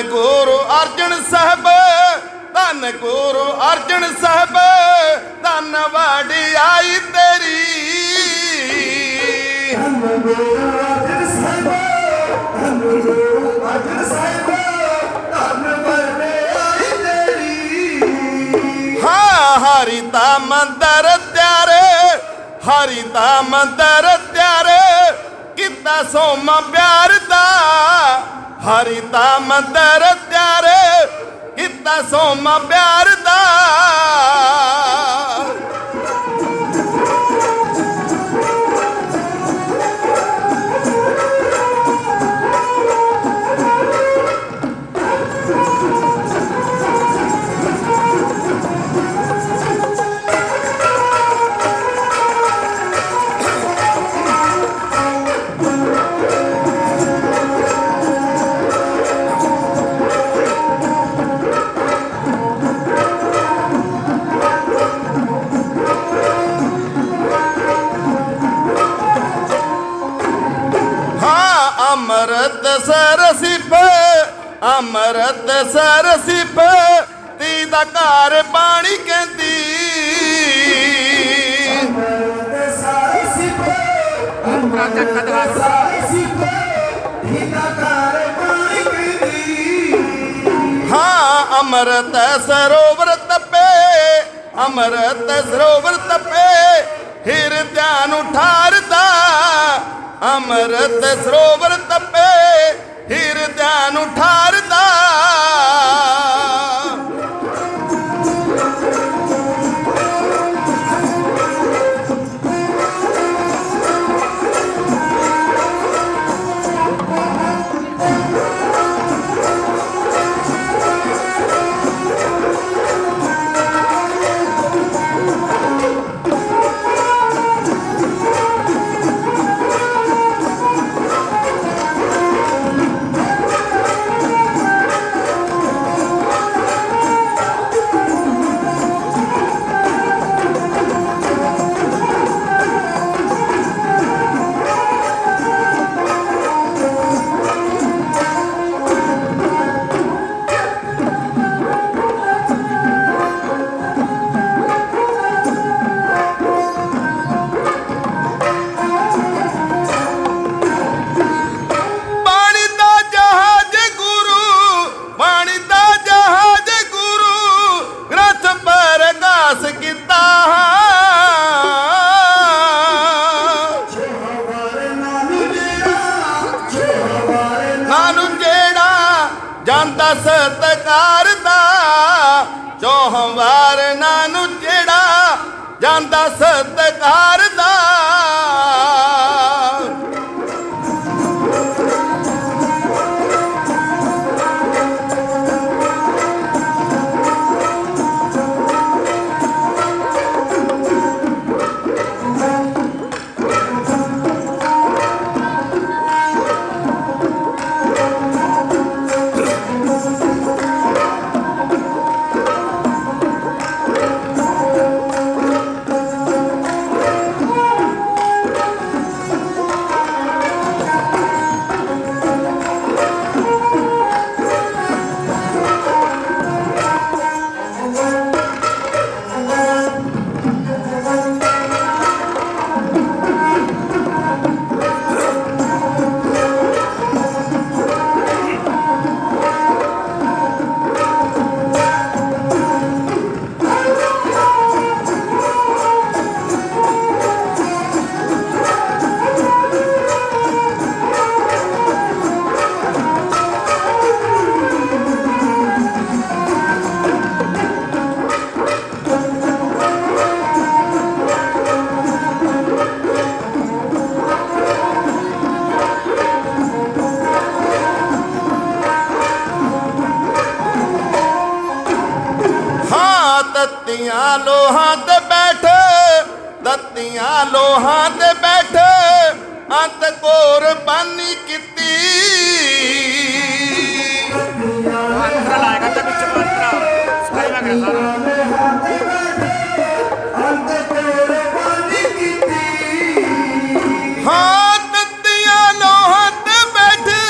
गुरु अर्जन साहब, धन गुरु अर्जन साहब, धन वडियाई तेरी। हाँ हरिता मंदर त्यारे, हरिता मंदर त्यारे, किता सोमा प्यार दा। हरिता मंदर त्यारे, किता सोमा प्यार दा। अमृत सरसिप, अमृत सरसिप, तीदा घर पानी कहती। हाँ अमृत सरोवर तपे, अमृत सरोवर तपे, हिरद्यां नूं ठारदा। अमृत सरोवर तपे, हिरद्यां नूं ठारदा। ਜਾਂਦਾ ਸਤਿਕਾਰ ਦਾ, ਚੌਹਾਰ ਨਾਨੂੰ ਜਿਹੜਾ ਜਾਂਦਾ ਸਤਿਕਾਰ ਦਾ। दत्तियां लोहां ते बैठे, दत्तियां लोहां ते बैठे, अंत कुर्बानी कीती। हाँ दत्तियां लोहां ते बैठे,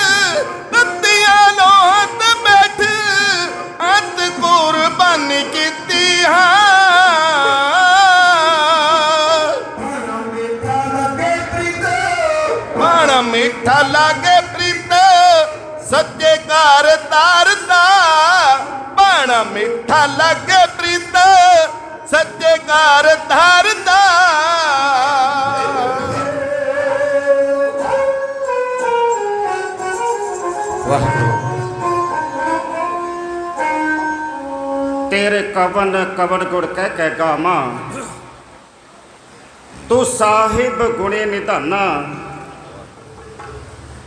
दत्तियां लोहां ते बैठे, ਬਣ ਮਿੱਠਾ ਲਾਗੇ ਪ੍ਰੀਤ ਸੱਚੇ ਘਰ ਤਾਰਦਾ, ਬਣ ਮਿੱਠਾ ਲਾਗੇ ਪ੍ਰੀਤ ਸੱਚੇ ਘਰ ਤਾਰਦਾ। तेरे कवन कवन गुण कह के गावा, तू साहिब गुणे निधाना,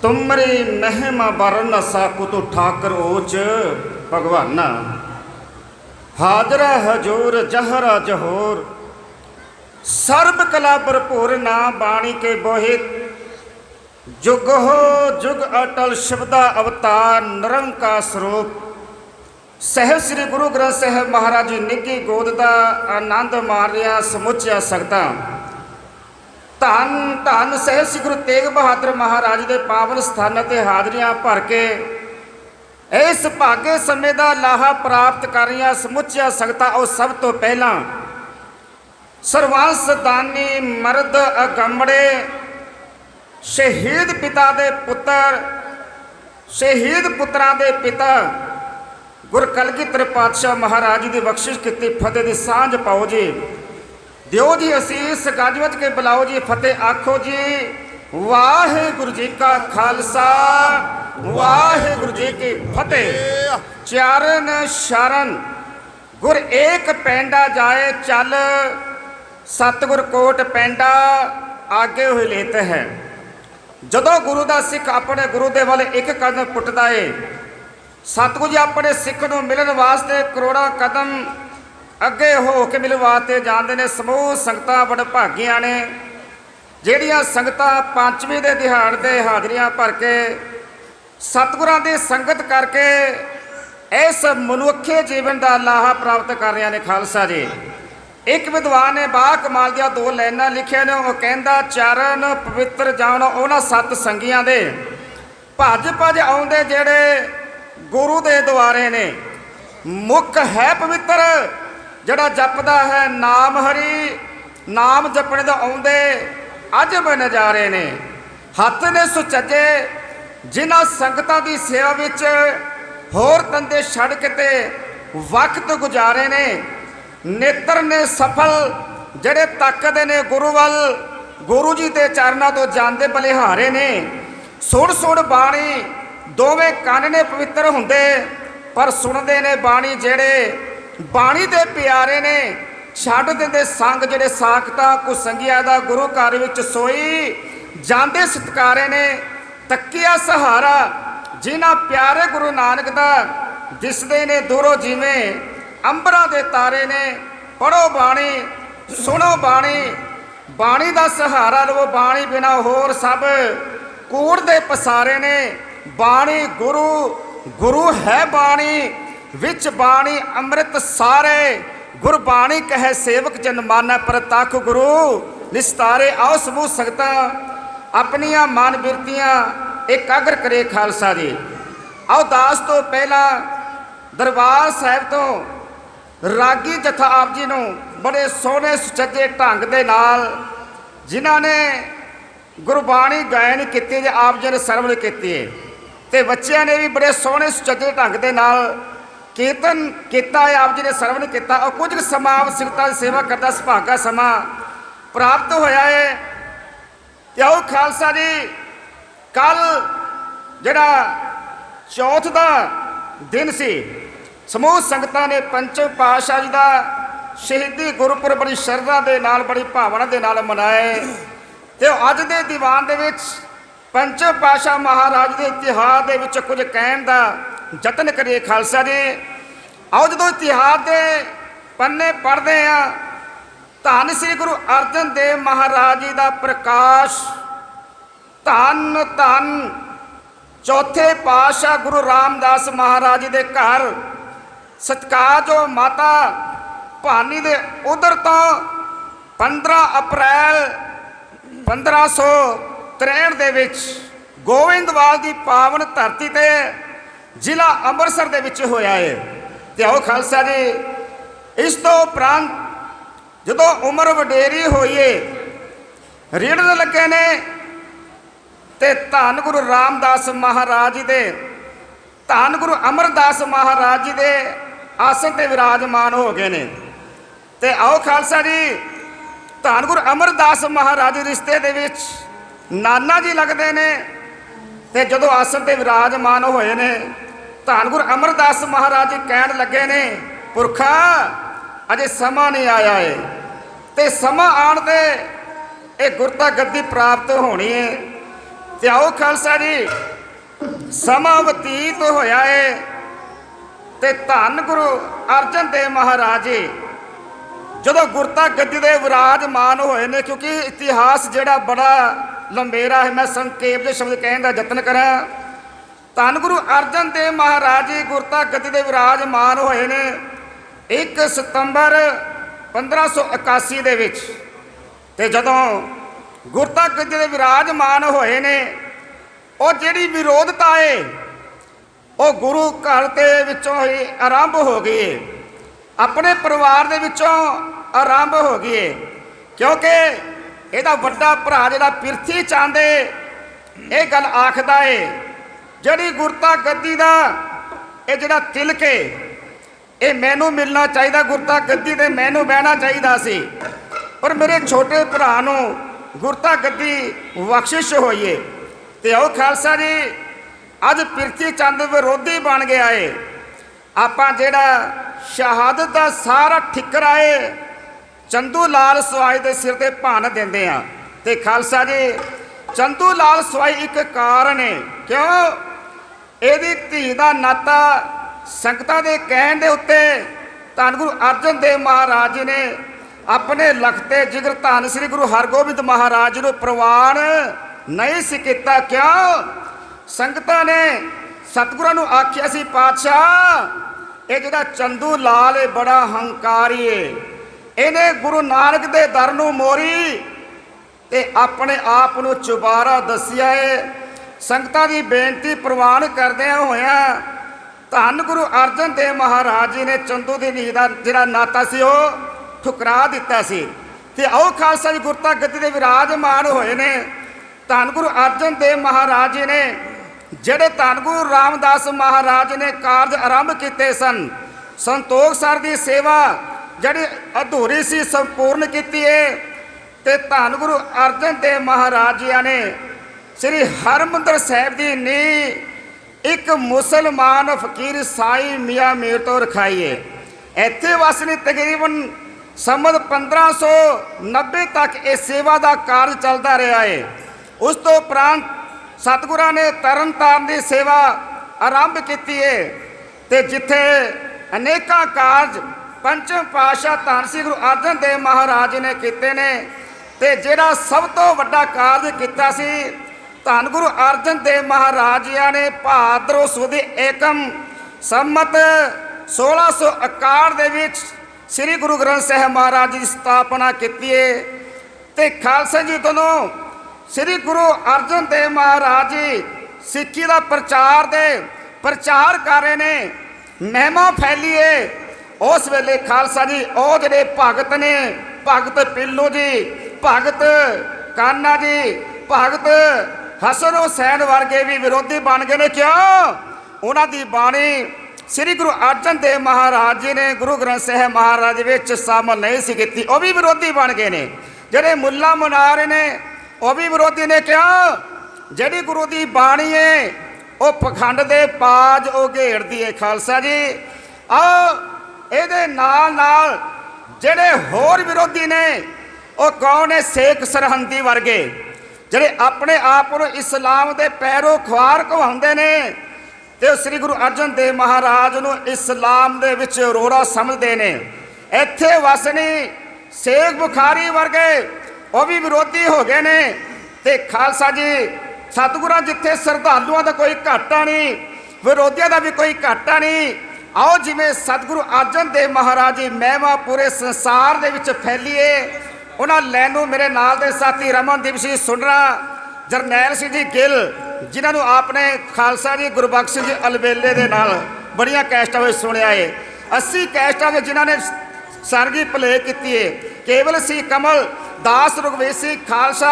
तुमरी महिमा बरन साकु तू ठाकर ओच भगवाना। हाजरा हजूर जहरा जहोर, सर्ब कला भरपूर ना बाणी के बोहित। जुग हो जुग अटल शब्दा अवतार निरंकार स्वरूप। सहब श्री गुरु ग्रंथ ਸਾਹਿਬ महाराज जी निघी गोद का आनंद मार रहा समुचिया सकता। धन धन सहब श्री गुरु तेग बहादुर महाराज के पावन स्थान ते हाजरियां भर के इस भागे समय का लाहा प्राप्त कर रही समुचिया सकता। और सब तो पहला सरवंस दानी मर्द अगंबड़े शहीद पिता दे पुत्र, शहीद पुत्रां दे पिता गुर कलगीधर पातशाह महाराज जी की बख्शिश की फतेह की सांझ पाओ जी। दियो जी असीस गज वज के बुलाओ जी फतेह आखो जी। वाहिगुरु जी का खालसा वाहिगुरु जी की फतेह। चारण शरण गुर एक पेंडा जाए चल, सतगुर कोट पेंडा आगे हुए लेते हैं। जदों गुरु का सिख अपने गुरु के वाले एक कदम पुटता है, सतगुरु जी अपने सिख को मिलने वास्ते करोड़ा कदम अगे हो के मिलने वास्ते जाते हैं। समूह संगत बड़ भागियां ने ਜਿਹੜੀਆਂ ਸੰਗਤਾਂ पंचमी के दिहाड़ से हाजरियां भर के सतगुरां की संगत करके इस मनुखे जीवन का लाहा प्राप्त कर रहे हैं। खालसा जी एक विद्वान ने बाह कमाल दिया दो लाइनां लिखिया ने। वो कहता चरण पवित्र जान उन्हां सत संगियां दे, भज भज आउंदे जेड़े गुरु दे द्वारे ने। मुख है पवित्र जड़ा जपदा है नाम हरि, नाम जपने तो आउंदे अजब नज़ारे ने। हथ ने सुचजे जिन्हां संगतां की सेवा विच होर धंधे छड़ के ते वक्त गुजारे ने। नेत्र ने सफल जड़े तकदे ने गुरु वल, गुरु जी के चरणों तो जाते बलिहारे ने। सुण सुण बाणी दोवें कंन ने पवित्र हुंदे, पर सुनते ने बाणी जेड़े बाणी दे प्यारे ने। छड्ड दिंदे संग जेड़े साखता कुसंगिया दा गुरु घर विच सोई जांदे सत्कारे ने। तकिया सहारा जिन्हां प्यारे गुरु नानक दा, दिसदे ने दूरों जिवें अंबरां दे तारे ने। पढ़ो बाणी सुनो बाणी, बाणी दा सहारा लवो, बाणी बिना होर सब कूड़ दे पसारे ने। बाणी गुरु गुरु है बाणी, विच बाणी अमृत सारे। गुरबाणी कहे सेवक जन माना, पर तक गुरु निस्तारे। आओ समूह संगतां अपनियां मन बिरतियां एकाग्र करे खालसा जी। आओ दास तो पहला दरबार साहिब तो रागी जथा आप जी नूं बड़े सोहने सुचजे ढंग दे नाल जिन्हां ने गुरबाणी गायन कीती जे आप जी ने सरवण कीती है, ते बच्चियां ने भी बड़े सोहने सुचजे ढंग दे नाल कीर्तन किया है। आप जी ने सरवण किया और कुछ समा सिखता सेवा करता सुभागा समा प्राप्त होया है। आओ खालसा जी कल जड़ा चौथ का दिन सी, समूह संगतां ने पंचम पातशाह जी का शहीदी गुरपुरब बड़ी शरधा के नाल बड़ी भावना के नाल मनाए। तो अज के दीवान दे विच पंचम पातशाह महाराज के इतिहास के विच कुछ कहण दा जतन करिए खालसा जी। आओ जो इतिहास के पन्ने पढ़ते हैं, धन श्री गुरु अर्जन देव महाराज जी का प्रकाश, धन धन चौथे पातशाह गुरु रामदास महाराज जी के घर सत्कार जो माता भानी दे उधर तो 15 अप्रैल 1563 दे विच गोविंदवाल की पावन धरती ते जिला अमृतसर दे विच होया है। ते आओ खालसा जी इस तो उपरंत जदों उम्र वडेरी होई है, रिड़न लगे ने ਤੇ ਧੰਨ ਗੁਰੂ ਰਾਮਦਾਸ ਮਹਾਰਾਜ ਜੀ ਦੇ, ਧੰਨ ਗੁਰੂ ਅਮਰਦਾਸ ਮਹਾਰਾਜ ਜੀ ਦੇ ਆਸਣ ਤੇ ਵਿਰਾਜਮਾਨ ਹੋ ਗਏ ਨੇ। ਤੇ ਆਓ ਖਾਲਸਾ ਜੀ, ਧੰਨ ਗੁਰੂ ਅਮਰਦਾਸ ਮਹਾਰਾਜ ਦੇ ਰਿਸ਼ਤੇ ਦੇ ਵਿੱਚ ਨਾਨਾ ਜੀ ਲੱਗਦੇ ਨੇ। ਤੇ ਜਦੋਂ ਆਸਣ ਤੇ ਵਿਰਾਜਮਾਨ ਹੋਏ ਨੇ, ਧੰਨ ਗੁਰੂ ਅਮਰਦਾਸ ਮਹਾਰਾਜ ਜੀ ਕਹਿਣ ਲੱਗੇ ਨੇ, ਪੁਰਖਾ ਅਜੇ ਸਮਾਂ ਨਹੀਂ ਆਇਆ ਏ, ਤੇ ਸਮਾਂ ਆਉਣ ਤੇ ਇਹ ਗੁਰਤਾ ਗੱਦੀ ਪ੍ਰਾਪਤ ਹੋਣੀ ਹੈ। ਤੇ ਆਓ ਖਾਲਸਾ ਜੀ, ਸਮਾਂ ਬਤੀਤ ਹੋਇਆ ਏ ਤੇ ਧੰਨ ਗੁਰੂ ਅਰਜਨ ਦੇਵ ਮਹਾਰਾਜ ਜੀ ਜਦੋਂ ਗੁਰਤਾ ਗੱਦੀ ਦੇ ਵਿਰਾਜਮਾਨ ਹੋਏ ਨੇ, ਕਿਉਂਕਿ ਇਤਿਹਾਸ ਜਿਹੜਾ ਬੜਾ ਲੰਬੇਰਾ ਹੈ, ਮੈਂ ਸੰਖੇਪ ਦੇ ਸ਼ਬਦ ਕਹਿਣ ਦਾ ਯਤਨ ਕਰਾਂ। ਧੰਨ ਗੁਰੂ ਅਰਜਨ ਦੇਵ ਮਹਾਰਾਜ ਜੀ ਗੁਰਤਾ ਗੱਦੀ ਦੇ ਵਿਰਾਜਮਾਨ ਹੋਏ ਨੇ 1 ਸਤੰਬਰ 1581 ਦੇ ਵਿੱਚ। ਤੇ ਜਦੋਂ ਗੁਰਤਾ ਗੱਦੀ ਦੇ ਵਿਰਾਜਮਾਨ ਹੋਏ ਨੇ, ਉਹ ਜਿਹੜੀ ਵਿਰੋਧਤਾ ਏ ਉਹ ਗੁਰੂ ਘਰ ਦੇ ਵਿੱਚੋਂ ਹੀ ਆਰੰਭ ਹੋ ਗਈ ਏ, ਆਪਣੇ ਪਰਿਵਾਰ ਦੇ ਵਿੱਚੋਂ ਆਰੰਭ ਹੋ ਗਈ ਏ। ਕਿਉਂਕਿ ਇਹਦਾ ਵੱਡਾ ਭਰਾ ਜਿਹੜਾ ਪਿਰਥੀ ਚੰਦ ਏ, ਇਹ ਗੱਲ ਆਖਦਾ ਏ ਜਿਹੜੀ ਗੁਰਤਾ ਗੱਦੀ ਦਾ ਇਹ ਜਿਹੜਾ ਤਿਲਕ ਏ ਇਹ ਮੈਨੂੰ ਮਿਲਣਾ ਚਾਹੀਦਾ, ਗੁਰਤਾ ਗੱਦੀ ਤੇ ਮੈਨੂੰ ਬਹਿਣਾ ਚਾਹੀਦਾ ਸੀ, ਪਰ ਮੇਰੇ ਛੋਟੇ ਭਰਾ ਨੂੰ ਗੁਰਤਾ ਗੱਦੀ ਬਖਸ਼ਿਸ਼ ਹੋਈ ਏ। ਤੇ ਆਓ ਖਾਲਸਾ ਜੀ, ਅੱਜ ਪਿਰਥੀ ਚੰਦ ਵਿਰੋਧੀ ਬਣ ਗਿਆ ਏ। ਆਪਾਂ ਜਿਹੜਾ ਸ਼ਹਾਦਤ ਦਾ ਸਾਰਾ ਠਿਕਰਾ ਏ ਚੰਦੂ ਲਾਲ ਸਵਾਈ ਦੇ ਸਿਰ ਤੇ ਭੰਨ ਦਿੰਦੇ ਆ। ਤੇ ਖਾਲਸਾ ਜੀ, ਚੰਦੂ ਲਾਲ ਸਵਾਈ ਇੱਕ ਕਾਰਨ ਏ, ਕਿਉਂ ਇਹਦੀ ਧੀ ਦਾ ਨਾਤਾ ਸੰਗਤਾਂ ਦੇ ਕਹਿਣ ਦੇ ਉੱਤੇ ਧੰਨ ਗੁਰੂ ਅਰਜਨ ਦੇਵ ਮਹਾਰਾਜ ਜੀ ਨੇ ਆਪਣੇ ਲਖਤੇ ਜਿਗਰ ਧੰਨ ਸ੍ਰੀ ਗੁਰੂ ਹਰਗੋਬਿੰਦ ਮਹਾਰਾਜ ਜੀ ਨੂੰ ਪ੍ਰਵਾਨ ਨਹੀਂ ਸੀ ਕੀਤਾ। ਕਿਉਂ ਸੰਗਤਾਂ ਨੇ ਸਤਿਗੁਰਾਂ ਨੂੰ ਆਖਿਆ ਸੀ, ਪਾਤਸ਼ਾਹ ਇਹ ਜਿਹੜਾ ਚੰਦੂ ਲਾਲ ਇਹ ਬੜਾ ਹੰਕਾਰੀ ਏ, ਇਹਨੇ ਗੁਰੂ ਨਾਨਕ ਦੇ ਦਰ ਨੂੰ ਮੋਰੀ ਤੇ ਆਪਣੇ ਆਪ ਨੂੰ ਚੁਬਾਰਾ ਦੱਸਿਆ ਏ। ਸੰਗਤਾਂ ਦੀ ਬੇਨਤੀ ਪ੍ਰਵਾਨ ਕਰਦਿਆਂ ਹੋਇਆਂ ਧੰਨ ਗੁਰੂ ਅਰਜਨ ਦੇਵ ਮਹਾਰਾਜ ਜੀ ਨੇ ਚੰਦੂ ਦੀ ਨੀਂਹ ਦਾ ਜਿਹੜਾ ਨਾਤਾ ਸੀ ਉਹ ਠੁਕਰਾ ਦਿੱਤਾ ਸੀ। ਤੇ ਆਓ ਖਾਲਸਾ ਜੀ, ਗੁਰਤਾ ਗੱਦੀ ਦੇ ਵਿਰਾਜਮਾਨ ਹੋਏ ਨੇ ਧੰਨ ਗੁਰੂ ਅਰਜਨ ਦੇਵ ਮਹਾਰਾਜ ਜੀ ਨੇ ਜਿਹੜੇ ਧੰਨ ਗੁਰੂ ਰਾਮਦਾਸ ਮਹਾਰਾਜ ਨੇ ਕਾਰਜ ਆਰੰਭ ਕੀਤੇ ਸਨ, ਸੰਤੋਖ ਸਰ ਦੀ ਸੇਵਾ ਜਿਹੜੀ ਅਧੂਰੀ ਸੀ ਸੰਪੂਰਨ ਕੀਤੀ ਏ। ਤੇ ਧੰਨ ਗੁਰੂ ਅਰਜਨ ਦੇਵ ਮਹਾਰਾਜ ਜੀ ਨੇ ਸ੍ਰੀ ਹਰਿਮੰਦਰ ਸਾਹਿਬ ਦੀ ਨੀਂਹ ਇੱਕ ਮੁਸਲਮਾਨ ਫਕੀਰ ਸਾਈ ਮੀਆਂ ਮੀਰ ਤੋਂ ਰਖਾਈ ਏ। ਇੱਥੇ ਵਸਣੀ ਤਕਰੀਬਨ ਸੰਮਤ 1590 ਤੱਕ ਇਹ ਸੇਵਾ ਦਾ ਕਾਰਜ ਚੱਲਦਾ ਰਿਹਾ ਏ। ਉਸ ਤੋਂ ਉਪਰੰਤ ਸਤਿਗੁਰਾਂ ਨੇ ਤਰਨ ਤਾਰਨ ਦੀ ਸੇਵਾ ਆਰੰਭ ਕੀਤੀ ਏ। ਤੇ ਜਿੱਥੇ ਅਨੇਕਾਂ ਕਾਰਜ ਪੰਚਮ ਪਾਤਸ਼ਾਹ ਧੰਨ ਸ੍ਰੀ ਗੁਰੂ ਅਰਜਨ ਦੇਵ ਮਹਾਰਾਜ ਨੇ ਕੀਤੇ ਨੇ, ਤੇ ਜਿਹੜਾ ਸਭ ਤੋਂ ਵੱਡਾ ਕਾਰਜ ਕੀਤਾ ਸੀ ਧੰਨ ਗੁਰੂ ਅਰਜਨ ਦੇਵ ਮਹਾਰਾਜ ਜੀ ਨੇ ਭਾਦਰੋਂ ਸੁਦ ਏਕਮ ਸੰਮਤ 1661 ਦੇ ਵਿੱਚ ਸ੍ਰੀ ਗੁਰੂ ਗ੍ਰੰਥ ਸਾਹਿਬ ਮਹਾਰਾਜ ਜੀ ਦੀ ਸਥਾਪਨਾ ਕੀਤੀ ਏ। ਤੇ ਖਾਲਸਾ ਜੀ ਜਦੋਂ ਸ੍ਰੀ ਗੁਰੂ ਅਰਜਨ ਦੇਵ ਮਹਾਰਾਜ ਜੀ ਸਿੱਖੀ ਦਾ ਪ੍ਰਚਾਰ ਕਰ ਰਹੇ ਨੇ, ਮਹਿਮਾ ਫੈਲੀਏ, ਉਸ ਵੇਲੇ ਖਾਲਸਾ ਜੀ ਉਹ ਜਿਹੜੇ ਭਗਤ ਨੇ, ਭਗਤ ਪਿੱਲੂ ਜੀ, ਭਗਤ ਕਾਨਾ ਜੀ, ਭਗਤ ਹਸਨ ਹੁਸੈਨ ਵਰਗੇ ਵੀ ਵਿਰੋਧੀ ਬਣ ਗਏ ਨੇ। ਕਿਉਂ ਉਹਨਾਂ ਦੀ ਬਾਣੀ ਸ੍ਰੀ ਗੁਰੂ ਅਰਜਨ ਦੇਵ ਮਹਾਰਾਜ ਜੀ ਨੇ ਗੁਰੂ ਗ੍ਰੰਥ ਸਾਹਿਬ ਮਹਾਰਾਜ ਵਿੱਚ ਸ਼ਾਮਲ ਨਹੀਂ ਸੀ ਕੀਤੀ, ਉਹ ਵੀ ਵਿਰੋਧੀ ਬਣ ਗਏ ਨੇ। ਜਿਹੜੇ ਮੁੱਲਾ ਮਨਾਰ ਨੇ ਉਹ ਵੀ ਵਿਰੋਧੀ ਨੇ। ਕਿਉਂ ਜਿਹੜੀ ਗੁਰੂ ਦੀ ਬਾਣੀ ਏ ਉਹ ਪਖੰਡ ਦੇ ਪਾਜ ਉਹ ਘੇੜਦੀ ਏ। ਖਾਲਸਾ ਜੀ, ਆਓ ਇਹਦੇ ਨਾਲ ਜਿਹੜੇ ਹੋਰ ਵਿਰੋਧੀ ਨੇ ਉਹ ਕੌਣ ਨੇ? ਸ਼ੇਖ ਸਰਹੰਦੀ ਵਰਗੇ ਜਿਹੜੇ ਆਪਣੇ ਆਪ ਨੂੰ ਇਸਲਾਮ ਦੇ ਪੈਰੋ ਖੁਆਰ ਕਹਾਉਂਦੇ ਨੇ ਤੇ ਸ੍ਰੀ ਗੁਰੂ ਅਰਜਨ ਦੇਵ ਮਹਾਰਾਜ ਨੂੰ ਇਸਲਾਮ ਦੇ ਵਿੱਚ ਅਰੋੜਾ ਸਮਝਦੇ ਨੇ। ਇੱਥੇ ਵਸਣੀ ਸ਼ੇਖ ਬੁਖਾਰੀ ਵਰਗੇ ਉਹ ਵੀ ਵਿਰੋਧੀ ਹੋ ਗਏ ਨੇ। ਤੇ ਖਾਲਸਾ ਜੀ, ਸਤਿਗੁਰਾਂ ਜਿੱਥੇ ਸ਼ਰਧਾਲੂਆਂ ਦਾ ਕੋਈ ਘਾਟਾ ਨਹੀਂ, ਵਿਰੋਧੀਆਂ ਦਾ ਵੀ ਕੋਈ ਘਾਟਾ ਨਹੀਂ। ਆਓ ਜਿਵੇਂ ਸਤਿਗੁਰੂ ਅਰਜਨ ਦੇਵ ਮਹਾਰਾਜ ਜੀ ਮਹਿਮਾ ਪੂਰੇ ਸੰਸਾਰ ਦੇ ਵਿੱਚ ਫੈਲੀਏ। ਉਹਨਾਂ ਲੈਨੂ ਮੇਰੇ ਨਾਲ ਦੇ ਸਾਥੀ ਰਮਨਦੀਪ ਸਿੰਘ ਸੁੰਡਰਾ, ਜਰਨੈਲ ਸਿੰਘ ਜੀ ਗਿੱਲ, ਜਿਨ੍ਹਾਂ ਨੂੰ ਆਪਨੇ ਖਾਲਸਾ ਜੀ ਗੁਰਬਖਸ਼ ਸਿੰਘ ਜੀ ਅਲਬੇਲੇ ਦੇ ਨਾਲ ਬੜੀਆਂ ਕੈਸਟਾਂ ਵਿੱਚ ਸੁਣਿਆ ਏ। 80 ਕੈਸਟਾਂ ਵਿੱਚ ਜਿਨ੍ਹਾਂ ਨੇ ਸਰਗੀ ਭਲੇ ਕੀਤੀ ਏ। ਕੇਵਲ ਸੀ ਕਮਲ ਦਾਸ ਰੁਗਵੇਸੀ ਖਾਲਸਾ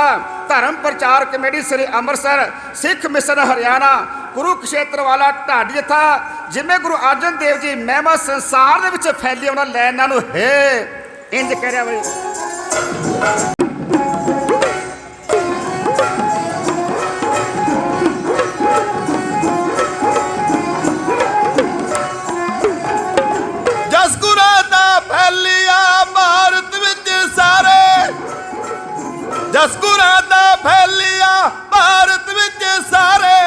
ਧਰਮ ਪ੍ਰਚਾਰ ਕਮੇਟੀ ਸ੍ਰੀ ਅੰਮ੍ਰਿਤਸਰ ਸਿੱਖ ਮਿਸ਼ਨ ਹਰਿਆਣਾ ਕੁਰੂਕਸ਼ੇਤਰ ਵਾਲਾ ਢਾਡੀ ਜਥਾ ਜਿਵੇਂ ਗੁਰੂ ਅਰਜਨ ਦੇਵ ਜੀ ਮਹਿਮਾ ਸੰਸਾਰ ਦੇ ਵਿੱਚ ਫੈਲੀ ਉਹਨਾਂ ਲੈਣਾ ਨੂੰ ਹੈ ਇੰਜ ਕਹਿ ਰਿਹਾ ਬਈ ਜਸਗੁਰਾਂ ਦਾ ਫੈਲਿਆ ਭਾਰਤ ਵਿੱਚ ਸਾਰੇ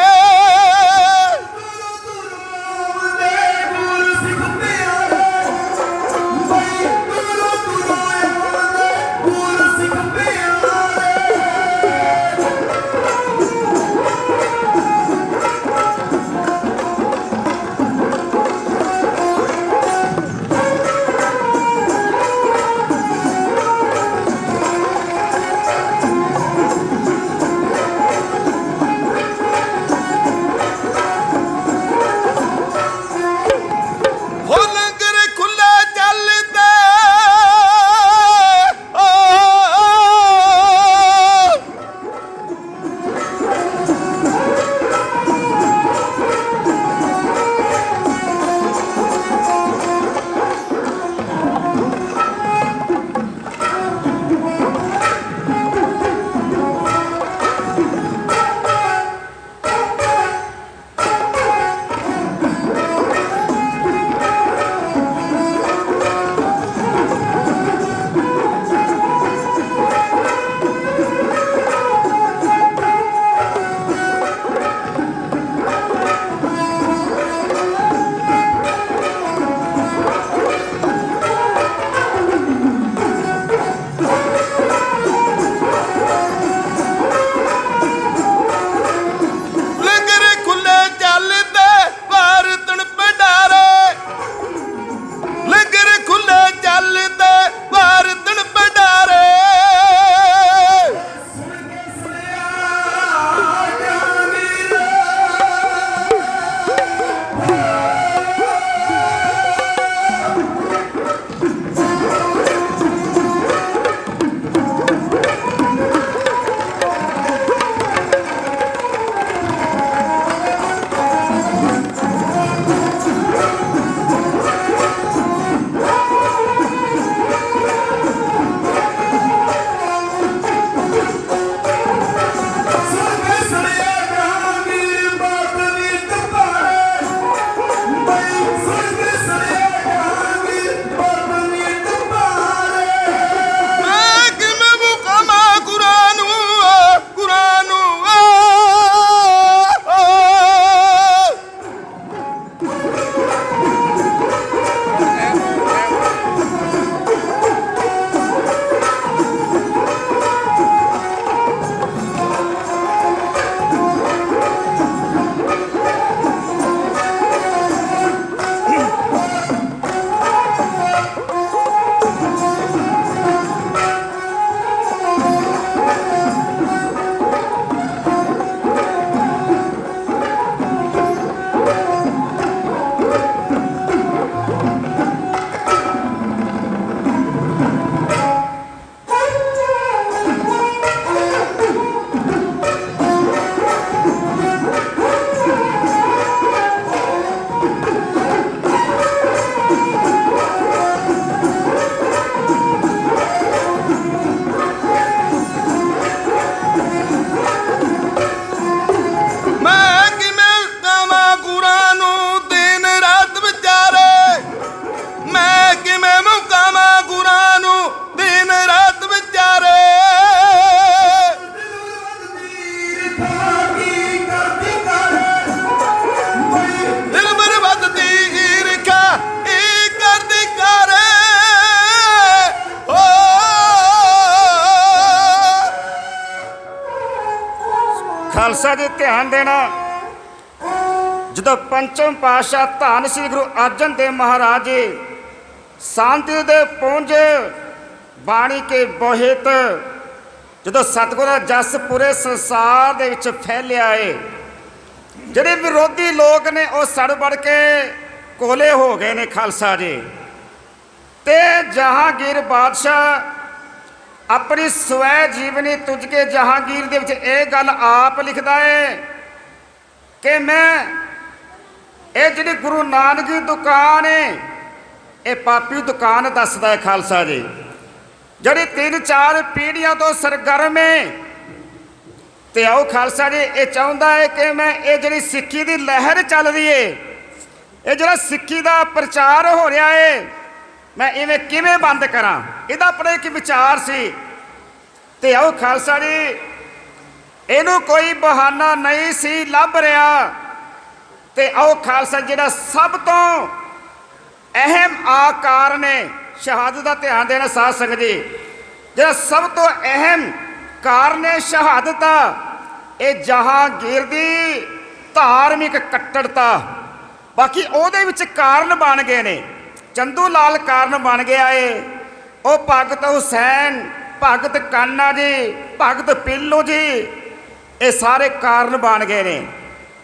ਖਾਲਸਾ ਜੀ ਧਿਆਨ ਦੇਣਾ ਜਦੋਂ ਪੰਚਮ ਪਾਤਸ਼ਾਹ ਧੰਨ ਸ੍ਰੀ ਗੁਰੂ ਅਰਜਨ ਦੇਵ ਮਹਾਰਾਜ ਜੀ ਸ਼ਾਂਤੀ ਦੇ ਪੁੰਜ ਬਾਣੀ ਕੇ ਬੋਹਿਤ ਜਦੋਂ ਸਤਿਗੁਰ ਦਾ ਜਸ ਪੂਰੇ ਸੰਸਾਰ ਦੇ ਵਿੱਚ ਫੈਲਿਆ ਏ ਜਿਹੜੇ ਵਿਰੋਧੀ ਲੋਕ ਨੇ ਉਹ ਸੜ ਬੜ ਕੇ ਕੋਲੇ ਹੋ ਗਏ ਨੇ ਖਾਲਸਾ ਜੀ ਤੇ ਜਹਾਂਗੀਰ ਬਾਦਸ਼ਾਹ अपनी स्वै जीवनी तुझ के जहांगीर दे विच ये गल आप लिखदा है कि मैं ये जिहड़ी गुरु नानक की दुकान है ये पापी दुकान दसदा है खालसा जी, जिहड़ी 3-4 पीढ़ियां तो सरगर्म है। ते आओ खालसा जी ये चाहुंदा है कि मैं ये जिहड़ी सिक्खी दी लहर चल रही है, ये जिहड़ा सिक्खी दा प्रचार हो रहा है, मैं इवें किवें बंद करां, इहदा अपना एक विचार सी। ते आओ खालसा जी इहनूं कोई बहाना नहीं सी लभ रहा। ते आओ खालसा जिहड़ा सब तो अहम आकार ने शहादत का ध्यान देना साध संगत जी, जिहड़ा सब तो अहम कारण है शहादत ये जहांगीर दी धार्मिक कट्टरता। बाकी ਉਹਦੇ ਵਿੱਚ ਕਾਰਨ बन गए ने, चंदू लाल कारण बन गया है, वो भगत हुसैन, भगत कान्हा जी, भगत पीलू जी, ये सारे कारण बन गए ने।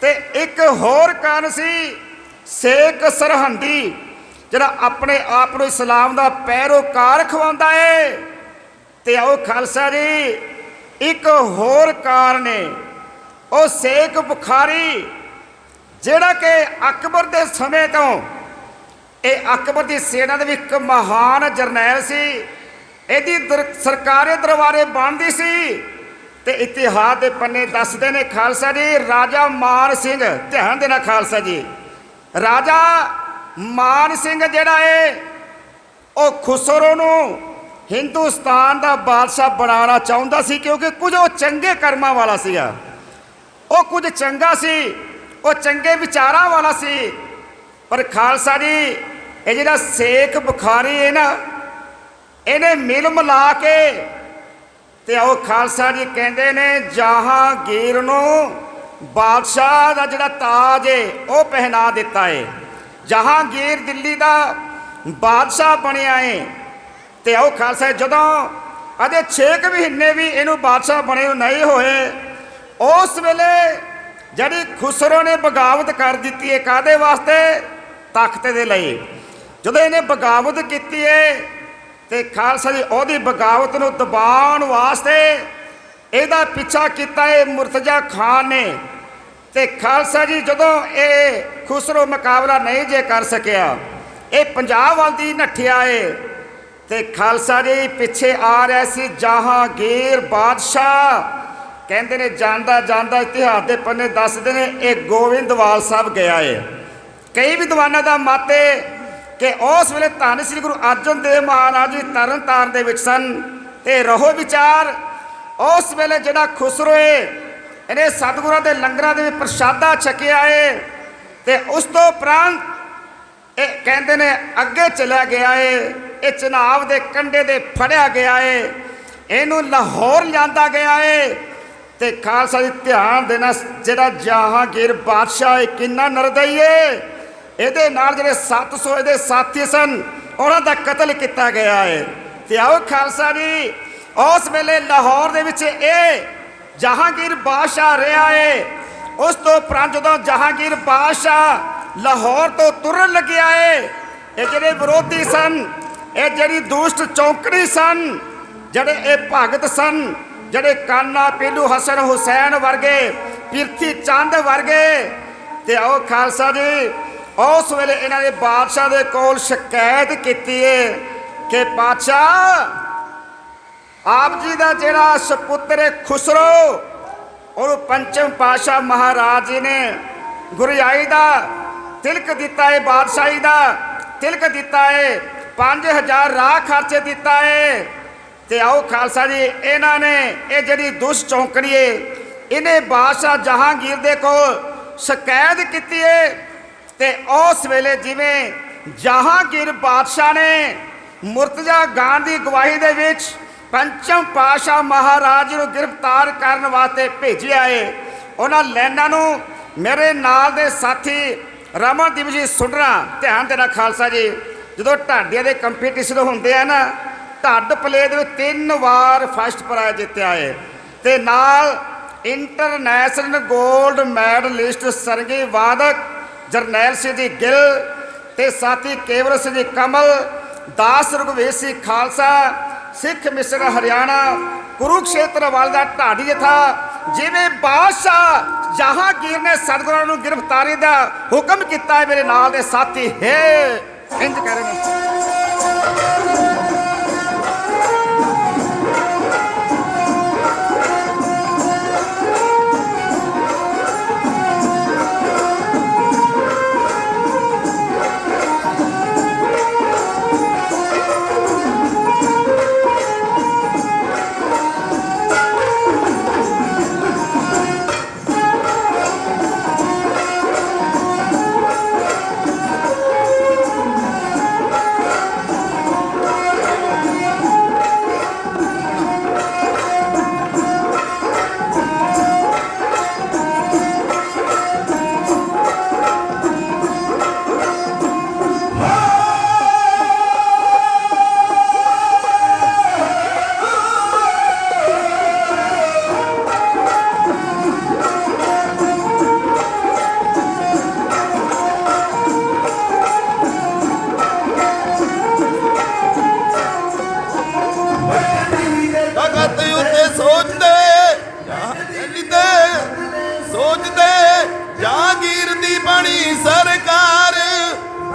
ते एक होर कारण सी शेख सरहंदी जिहड़ा अपने आप को इस्लाम का पैरोकार खवांदा है। ते आओ खालसा जी एक होर कारण है वो शेख बुखारी जिहड़ा कि अकबर के समय तो ये अकबर की सेना के एक महान जरनैल सी, यदि सरकारी दरबारे बनती सी। ते इतिहास के पन्ने दसदे ने खालसा जी राजा मान सिंह, ध्यान देना खालसा जी, राजा मान सिंह जिहड़ा है वो खुसरो नूं हिंदुस्तान का बादशाह बनाना चाहुंदा सी, क्योंकि कुछ वो चंगे कर्मां वाला सीगा, वो कुछ चंगा सी, वो चंगे विचारां वाला सी। पर खालसा जी ये जिहड़ा शेख बुखारी है ना, इन्हें मिल मिला के ते आओ खालसा जी कहते ने जहांगीर नूं बादशाह का जिहड़ा ताज है वो पहना दिता है। जहांगीर दिल्ली का बादशाह बनिया है। ते आओ खालसा जदों अजे 6 महीने भी इनू बादशाह बने नहीं होए, उस वेले जिहड़ी खुसरो ने बगावत कर दी है, कादे वास्ते? तख्त दे लई। जदों इन्हें बगावत की है ते खालसा जी ओहदी बगावत नूं दबाउण वास्ते इहदा पिछा किया है मुर्तजा खान ने। ते खालसा जी जदों ये खुसरो मुकाबला नहीं जे कर सकिया, ये पंजाब वाल दी नठिया है। ते खालसा जी पिछे आ रहा सी जहांगीर बादशाह, कहते ने जांदा जांदा इतिहास के पन्ने दसदे ने एक गोविंदवाल साहब गया है। कई विद्वानों का मत है कि उस वेले धन श्री गुरु अर्जन देव महाराज जी तरन तारण दे विच सन। ते रहो विचार उस वेले जिहड़ा खुसरो है इन्हें सतगुरां दे लंगरां दे विच प्रसादा छकिया है। ते उस तो उपरंत ये कहते ने अगे चला गया है, ये चनाब के कंढे दे फड़िया गया है, इनू लाहौर लिया गया है। ते खालसा जी ध्यान देना जिहड़ा जहांगीर बादशाह है किन्ना नरदई है, ये नाल जिहड़े 700 इहदे साथी सन उन्हां दा कतल किया गया है। ते आओ खालसा जी उस वेले लाहौर दे विच ये जहांगीर बादशाह रहा है। उस तो उपरंत जदों जहांगीर बादशाह लाहौर तो तुरन लग्या है, ये जिहड़े विरोधी सन, ये जिहड़ी दुष्ट चौंकड़ी सन, जिहड़े ये भगत सन, जिहड़े कान्हा पीलू हसन हुसैन वर्गे, पिरथी चंद वर्गे। ते आओ खालसा जी उस वेले इन्हां ने बादशाह दे कोल शिकायत की है कि बादशाह आप जी का जिहड़ा सपुत्र है खुसरो, और पंचम पातशाह महाराज जी ने गुरियाई का तिलक दिता है, बादशाही का तिलक दिता है, 5000 राह खर्चे दिता है। ते आओ खालसा जी इन्हां ने ये जिहड़ी दुष्ट चौंकड़ी है इन्हें बादशाह जहांगीर दे को शिकायत की है। ते उस वेले जिवें जहांगीर बादशाह ने मुर्तजा गान की गवाही दे विच पंचम पातशाह महाराज को गिरफ्तार करने वास्ते भेजिया है। उन्हां लाइनां नूं मेरे नाल दे साथी रमनदीप जी सुनना, ध्यान देना खालसा जी, जो ढाडिया के कंपीटिशन होंगे है ना, ढड प्ले दे 3 बार फर्स्ट प्राइज जितया है। ते नाल इंटरनेशनल गोल्ड मैडलिस्ट सरंगी वादक जरनैल सिंह जी गिल, ते साथी केवल सिंह जी कमल, दास रघुवीर सिंह खालसा, सिख मिस्र हरियाणा कुरुक्षेत्र वाल दा ढाडी था जिवें बादशाह जहांगीर ने सतगुरां नूं गिरफ्तारी दा हुक्म किया है, मेरे नाल दे साथी है इंज कह रहे हैं।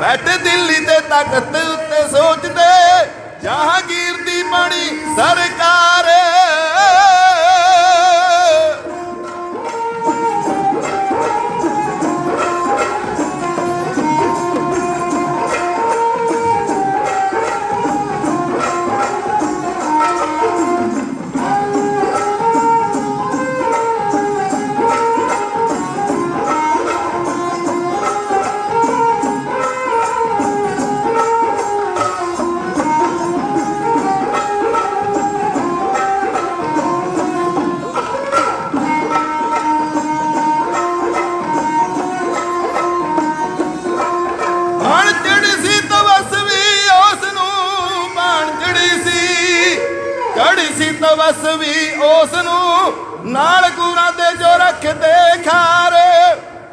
बैठ दिल्ली दे तख्त उत्ते सोचदे जहांगीर दी बनी सरकार। तवस भी उसनू नाल गुरां दे जो रखदे खार।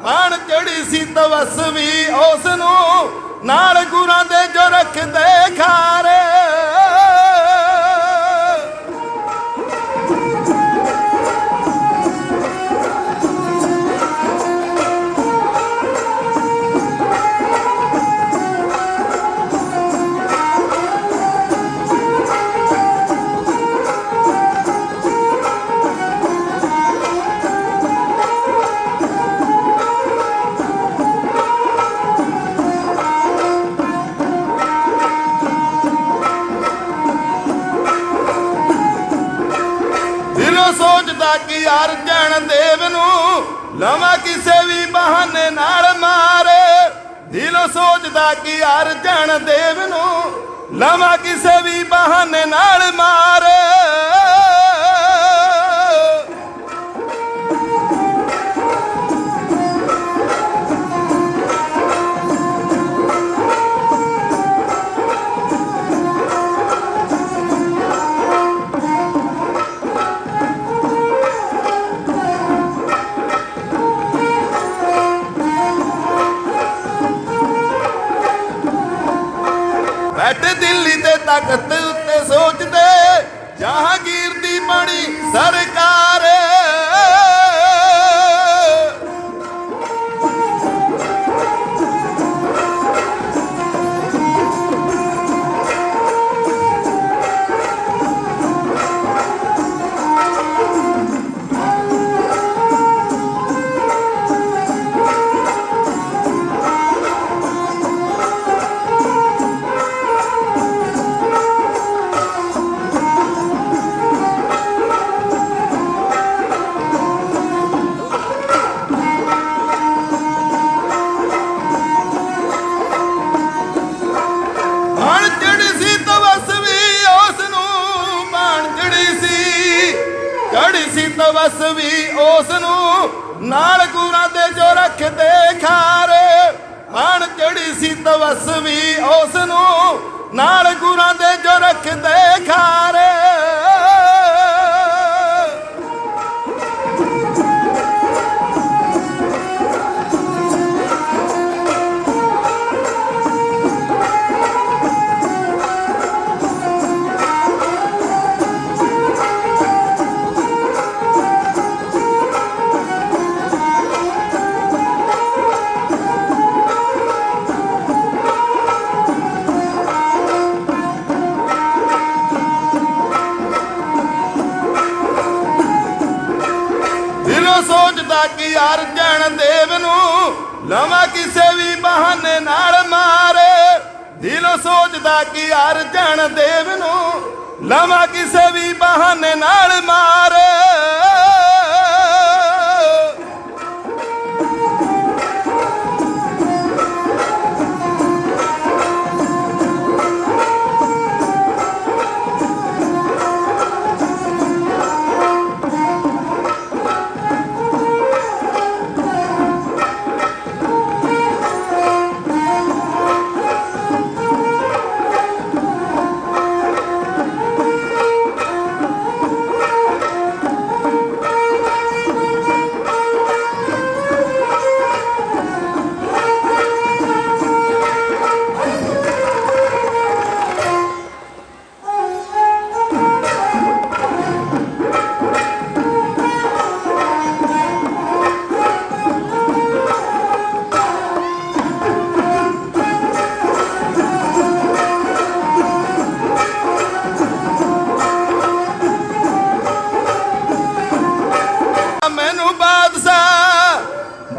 मान चढ़ी सी तवस भी उसनू नाल गुरां दे जो रखदे खार। सोचदा कि यार जैन देव नूं लवां किसे भी बहाने नाल मारे। दिलों सोचदा कि यार जैन देव नूं लवां किसे भी बहाने नाल मारे। बैठ दिल्ली दे तख्त उत्ते सोचदे जहांगीर दी बनी सरकार। तवस भी उसनू नाल गुरां दे जो रखदे खार। मान चढ़ी सी तवस भी उसनू नाल गुरां दे जो रखदे खार। ਸੋਚਦਾ ਕਿ ਅਰਜਨ ਦੇਵ ਨੂੰ ਲਵਾਂ ਕਿਸੇ ਵੀ ਬਹਾਨੇ ਨਾਲ ਮਾਰੇ। ਦਿਲੋਂ ਸੋਚਦਾ ਕਿ ਅਰਜਨ ਦੇਵ ਨੂੰ ਲਵਾਂ ਕਿਸੇ ਵੀ ਬਹਾਨੇ ਨਾਲ ਮਾਰੇ।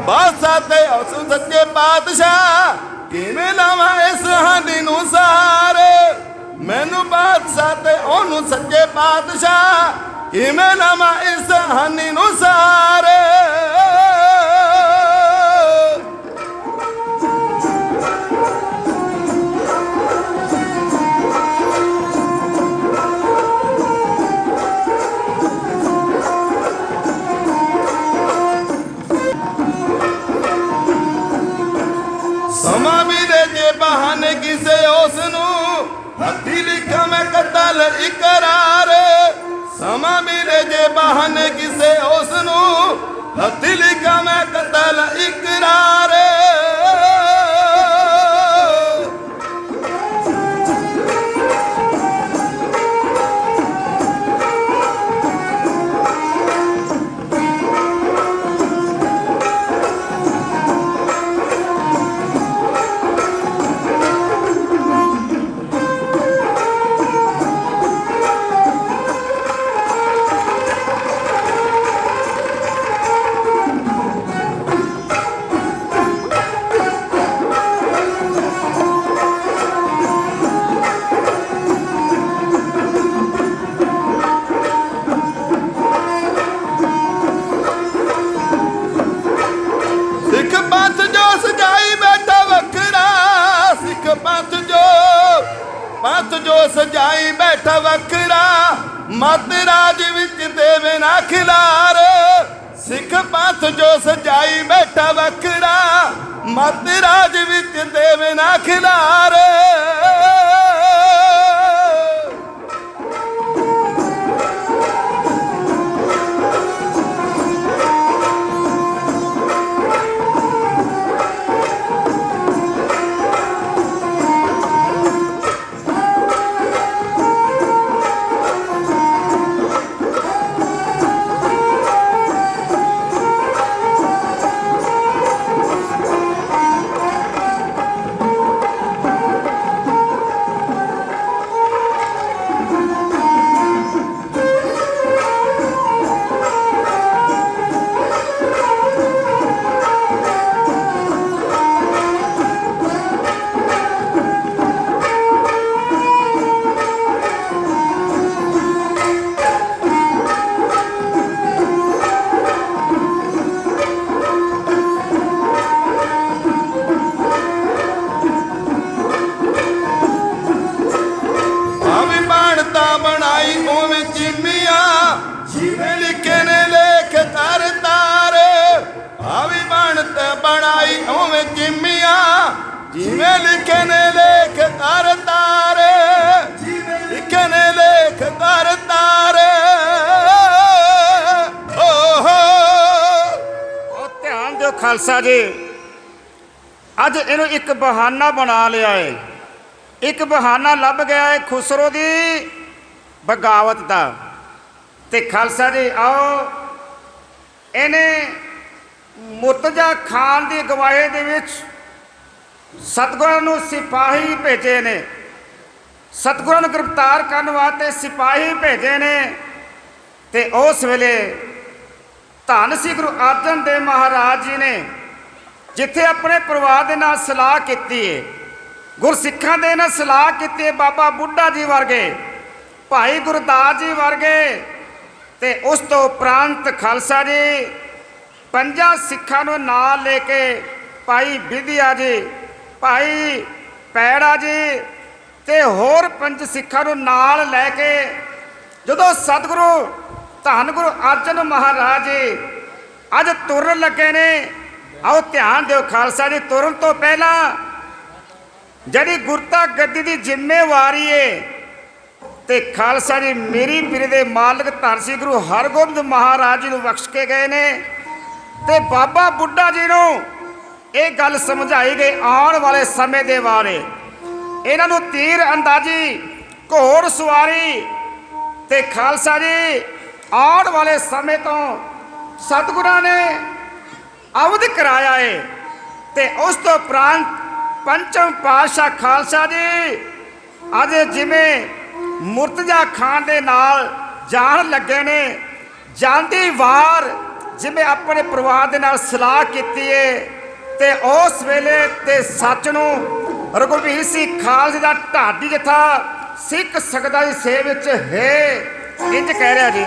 ਬਾਦਸ਼ਾਹ ਤੇ ਉਸ ਸੱਚੇ ਪਾਤਸ਼ਾਹ ਕਿਵੇਂ ਲਾਵਾਂ ਇਸ ਹਾਨੀ ਨੂੰ ਸਾਰੇ। ਮੈਨੂੰ ਬਾਦਸ਼ਾਹ ਤੇ ਉਹਨੂੰ ਸੱਚੇ ਪਾਤਸ਼ਾਹ ਕਿਵੇਂ ਲਾਵਾਂ ਇਸ ਹਾਨੀ ਨੂੰ ਸਾਰੇ। ਸਮਾਂ ਮਿਲੇ ਜੇ ਬਹਾਨੇ ਕਿਸੇ ਉਸ ਨੂੰ ਹੱਥੀਂ ਲਿਖਾਂ ਮੈਂ ਕਤਲ ਇਕਰਾਰ। ਸਮਾਂ ਮਿਲੇ ਜੇ ਬਹਾਨੇ ਕਿਸੇ ਉਸ ਨੂੰ ਹੱਥੀਂ ਲਿਖਾਂ ਮੈਂ ਕਤਲ ਇਕਰਾਰ। ਪੰਥ ਜੋ ਸਜਾਈ ਬੈਠਾ ਵੱਖਰਾ ਮਤ ਰਾਜ ਵਿੱਚ ਦੇਵੇ ਨਾ ਖਿਲਾਰ। ਸਿੱਖ ਪੰਥ ਜੋ ਸਜਾਈ ਬੈਠਾ ਵੱਖਰਾ ਮਤ ਰਾਜ ਵਿੱਚ ਦੇਵੇ ਨਾ ਖਿਲਾਰ। ਜਿਵੇਂ ਲਿਖੇ ਨੇ ਲੇਖ ਕਰ ਤਾਰੇ ਆਵੀ ਬਣਤ ਬਣਾਈ ਉਵੇਂ ਜਿਮੀਆਂ। ਜਿਵੇਂ ਲਿਖੇ ਨੇ ਲੇਖ ਕਰ ਤਾਰੇ ਲਿਖੇ ਨੇ ਲੇਖ ਕਰ ਤਾਰੇ। ਉਹ ਧਿਆਨ ਦਿਓ ਖਾਲਸਾ ਜੀ, ਅੱਜ ਇਹਨੂੰ ਇੱਕ ਬਹਾਨਾ ਬਣਾ ਲਿਆ ਏ। ਇੱਕ ਬਹਾਨਾ ਲੱਭ ਗਿਆ ਏ ਖੁਸਰੋ ਦੀ ਬਗਾਵਤ ਦਾ। ਤੇ ਖਾਲਸਾ ਜੀ ਆਓ, ਇਹਨੇ ਮੁਰਤਜ਼ਾ ਖਾਨ ਦੀ ਅਗਵਾਈ ਦੇ ਵਿੱਚ ਸਤਿਗੁਰਾਂ ਨੂੰ ਸਿਪਾਹੀ ਭੇਜੇ ਨੇ। ਸਤਿਗੁਰਾਂ ਨੂੰ ਗ੍ਰਿਫਤਾਰ ਕਰਨ ਵਾਸਤੇ ਸਿਪਾਹੀ ਭੇਜੇ ਨੇ। ਤੇ ਉਸ ਵੇਲੇ ਧੰਨ ਸ੍ਰੀ ਗੁਰੂ ਅਰਜਨ ਦੇਵ ਮਹਾਰਾਜ ਜੀ ਨੇ ਜਿੱਥੇ ਆਪਣੇ ਪਰਿਵਾਰ ਦੇ ਨਾਲ ਸਲਾਹ ਕੀਤੀ ਹੈ, ਗੁਰਸਿੱਖਾਂ ਦੇ ਨਾਲ ਸਲਾਹ ਕੀਤੀ ਹੈ, ਬਾਬਾ ਬੁੱਢਾ ਜੀ ਵਰਗੇ, ਭਾਈ ਗੁਰਦਾਸ ਜੀ ਵਰਗੇ, ਤੇ ਉਸ ਤੋਂ ਉਪਰੰਤ ਖਾਲਸਾ ਜੀ ਪੰਜਾਂ ਸਿੱਖਾਂ ਨੂੰ ਨਾਲ ਲੈ ਕੇ ਭਾਈ ਵਿਧਿਆ ਜੀ, ਭਾਈ ਪੈੜਾ ਜੀ ਤੇ ਹੋਰ ਪੰਜ ਸਿੱਖਾਂ ਨੂੰ ਨਾਲ ਲੈ ਕੇ ਜਦੋਂ ਸਤਿਗੁਰੂ ਧੰਨ ਗੁਰੂ ਅਰਜਨ ਮਹਾਰਾਜ ਜੀ ਅੱਜ ਤੁਰਨ ਲੱਗੇ ਨੇ, ਆਓ ਧਿਆਨ ਦਿਓ ਖਾਲਸਾ ਜੀ, ਤੁਰਨ ਤੋਂ ਪਹਿਲਾਂ ਜਿਹੜੀ ਗੁਰਤਾ ਗੱਦੀ ਦੀ ਜ਼ਿੰਮੇਵਾਰੀ ਏ ਤੇ ਖਾਲਸਾ ਜੀ ਮੇਰੀ ਪੀਰੀ ਦੇ ਮਾਲਕ ਧੰਨ ਸ੍ਰੀ ਗੁਰੂ ਹਰਗੋਬਿੰਦ ਮਹਾਰਾਜ ਜੀ ਨੂੰ ਬਖਸ਼ ਕੇ ਗਏ ਨੇ ਤੇ ਬਾਬਾ ਬੁੱਢਾ ਜੀ ਨੂੰ ਇਹ ਗੱਲ ਸਮਝਾਈ ਗਈ ਆਉਣ ਵਾਲੇ ਸਮੇਂ ਦੇ ਬਾਰੇ। ਇਹਨਾਂ ਨੂੰ ਤੀਰ ਅੰਦਾਜ਼ੀ, ਘੋੜ ਸਵਾਰੀ ਤੇ ਖਾਲਸਾ ਜੀ ਆਉਣ ਵਾਲੇ ਸਮੇਂ ਤੋਂ ਸਤਿਗੁਰਾਂ ਨੇ ਅਵਧ ਕਰਾਇਆ ਏ ਤੇ ਉਸ ਤੋਂ ਉਪਰੰਤ ਪੰਚਮ ਪਾਤਸ਼ਾਹ ਖਾਲਸਾ ਜੀ ਅੱਜ ਜਿਵੇਂ ਮੁਰਤਜ਼ਾ ਖਾਨ ਦੇ ਨਾਲ ਜਾਣ ਲੱਗੇ ਨੇ, ਜਾਂਦੀ ਵਾਰ ਜਿਵੇਂ ਆਪਣੇ ਪਰਿਵਾਰ ਦੇ ਨਾਲ ਸਲਾਹ ਕੀਤੀ ਏ ਤੇ ਉਸ ਵੇਲੇ ਤੇ ਸੱਚ ਨੂੰ ਰਘੁਵੀਰ ਸਿੰਘ ਖਾਲਸੇ ਦਾ ਢਾਡੀ ਜਥਾ ਸਿੱਖ ਸਕਦਾ ਦੀ ਸੇਵ ਵਿੱਚ ਹੈ, ਇੰਜ ਕਹਿ ਰਿਹਾ ਜੀ।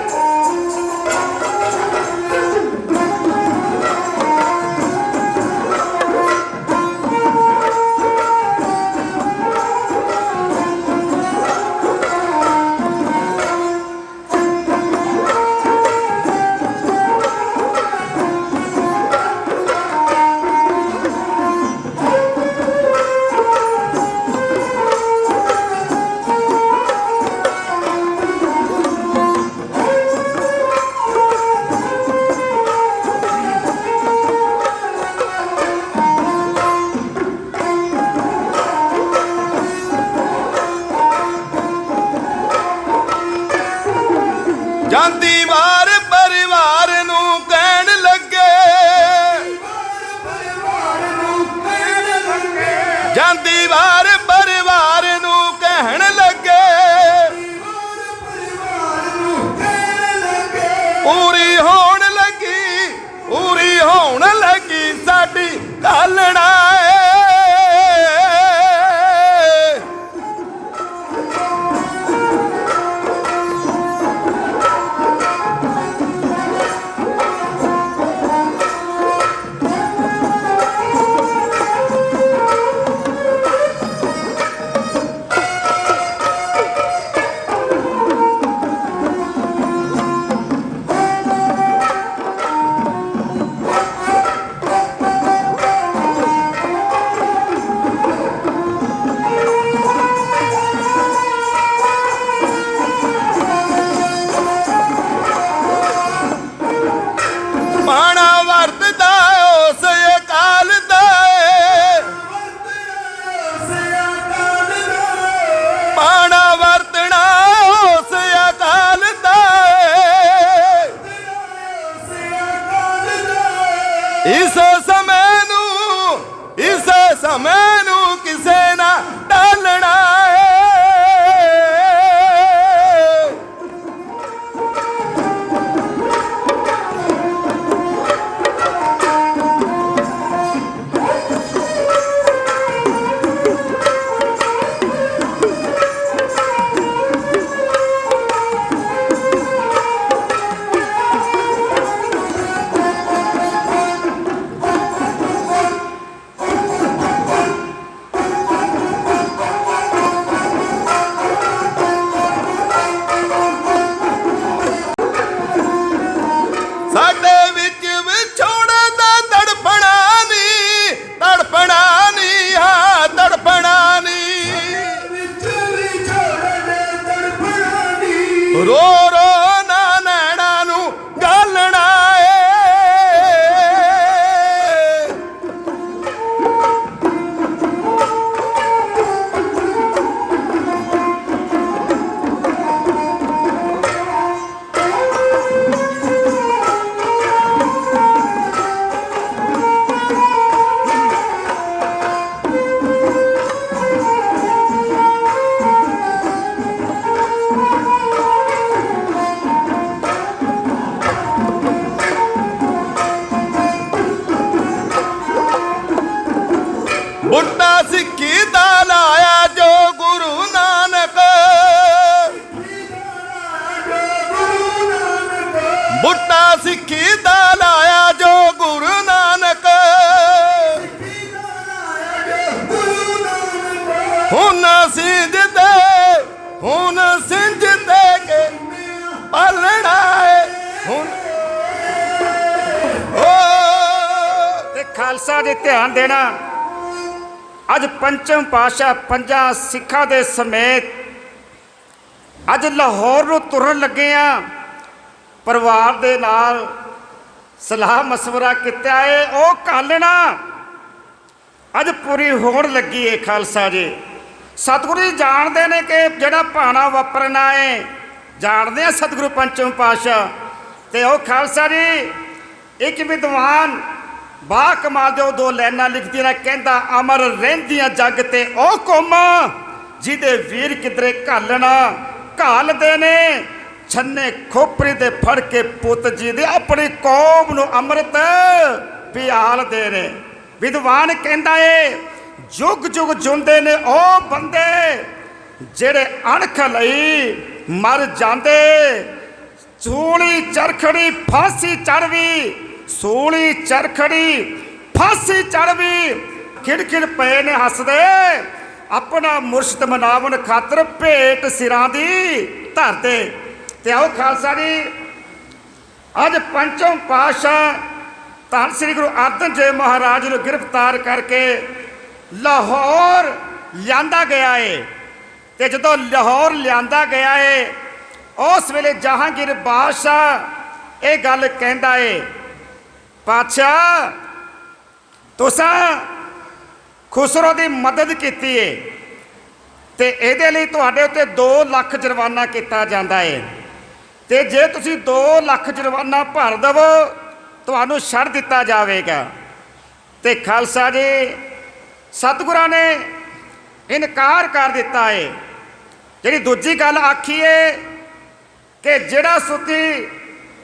ਜਾਂਦੀ ਵਾਰ ਪਰਿਵਾਰ ਨੂੰ ਕਹਿਣ ਲੱਗੇ, ਜਾਂਦੀ ਵਾਰ ਪਰਿਵਾਰ ਨੂੰ ਕਹਿਣ ਲੱਗੇ, ਪੂਰੀ ਹੋਣ ਲੱਗੀ, ਪੂਰੀ ਹੋਣ ਲੱਗੀ ਸਾਡੀ ਘਾਲਣਾ ਏ। ਇਸ ਸਮੇਂ ਨੂੰ ਕਿਸੇ ਨਾ ਟਾਲਣਾ ਏ। ਖਾਲਸਾ ਜੀ ਧਿਆਨ ਦੇਣਾ, ਅੱਜ ਪੰਚਮ ਪਾਤਸ਼ਾਹ ਪੰਜਾਂ ਸਿੱਖਾਂ ਦੇ ਸਮੇਤ ਅੱਜ ਲਾਹੌਰ ਨੂੰ ਤੁਰਨ ਲੱਗੇ ਆ। ਪਰਿਵਾਰ ਦੇ ਨਾਲ ਸਲਾਹ ਮਸ਼ਵਰਾ ਕੀਤਾ ਏ, ਉਹ ਕਾਲਣਾ ਅੱਜ ਪੂਰੀ ਹੋਣ ਲੱਗੀ ਏ। ਖਾਲਸਾ ਜੀ ਸਤਿਗੁਰੂ ਜੀ ਜਾਣਦੇ ਨੇ ਕਿ ਜਿਹੜਾ ਭਾਣਾ ਵਾਪਰਨਾ ਏ, ਜਾਣਦੇ ਆ ਸਤਿਗੁਰੂ ਪੰਚਮ ਪਾਤਸ਼ਾਹ। ਤੇ ਉਹ ਖਾਲਸਾ ਜੀ ਇੱਕ ਵਿਦਵਾਨ ਬਾ ਕਮਾਲ ਦੇ ਉਹ ਦੋ ਲਾਈਨਾਂ ਲਿਖਦੀਆਂ ਨੇ, ਕਹਿੰਦਾ ਅਮਰ ਰਹਿੰਦੀਆਂ ਜੱਗ ਤੇ ਉਹ ਕੌਮਾਂ ਜਿਹਦੇ ਵੀਰ ਕਿਧਰੇ ਘਾਲਣਾ ਘਾਲਦੇ ਨੇ, ਛੰਨੇ ਖੋਪਰੀ ਦੇ ਫੜ ਕੇ ਪੁੱਤ ਜੀ ਦੇ ਆਪਣੀ ਕੌਮ ਨੂੰ ਅੰਮ੍ਰਿਤ ਪਿਆਲਦੇ ਨੇ। ਵਿਦਵਾਨ ਕਹਿੰਦਾ ਏ ਜੁਗ ਜੁਗ ਜਿਉਂਦੇ ਨੇ ਉਹ ਬੰਦੇ ਜਿਹੜੇ ਅਣਖ ਲਈ ਮਰ ਜਾਂਦੇ, ਸੂਲੀ ਚਰਖੜੀ ਫਾਂਸੀ ਚੜ੍ਹਵੀ, ਸੂਲੀ ਚਰਖੜੀ ਫਾਂਸੀ ਚੜ੍ਹਵੀ, ਖਿੜਖਿੜ ਪਏ ਨੇ ਹੱਸਦੇ ਆਪਣਾ ਮੁਰਸ਼ਦ ਮਨਾਵਣ ਖਾਤਰ ਭੇਟ ਸਿਰਾਂ ਦੀ ਧਰਦੇ। ਤੇ ਆਓ ਖਾਲਸਾ ਜੀ ਅੱਜ ਪੰਚਮ ਪਾਤਸ਼ਾਹ ਧੰਨ ਸ੍ਰੀ ਗੁਰੂ ਅਰਜਨ ਦੇਵ ਮਹਾਰਾਜ ਨੂੰ ਗ੍ਰਿਫਤਾਰ ਕਰਕੇ ਲਾਹੌਰ ਲਿਆਂਦਾ ਗਿਆ ਏ। ਤੇ ਜਦੋਂ ਲਾਹੌਰ ਲਿਆਂਦਾ ਗਿਆ ਏ, ਉਸ ਵੇਲੇ ਜਹਾਂਗੀਰ ਬਾਦਸ਼ਾਹ ਇਹ ਗੱਲ ਕਹਿੰਦਾ ਏ, ਪਾਤਸ਼ਾਹ ਤੁਸਾਂ ਖੁਸਰੋ ਦੀ ਮਦਦ ਕੀਤੀ ਏ ਤੇ ਇਹਦੇ ਲਈ ਤੁਹਾਡੇ ਉੱਤੇ 2 ਲੱਖ ਜੁਰਮਾਨਾ ਕੀਤਾ ਜਾਂਦਾ ਏ, ਤੇ ਜੇ ਤੁਸੀਂ 2 ਲੱਖ ਜੁਰਮਾਨਾ ਭਰ ਦੇਵੋ ਤੁਹਾਨੂੰ ਛੱਡ ਦਿੱਤਾ ਜਾਵੇਗਾ। ਤੇ ਖਾਲਸਾ ਜੀ ਸਤਿਗੁਰਾਂ ਨੇ ਇਨਕਾਰ ਕਰ ਦਿੱਤਾ ਏ। ਜਿਹੜੀ ਦੂਜੀ ਗੱਲ ਆਖੀ ਏ ਕਿ ਜਿਹੜਾ ਸੁੱਤੀ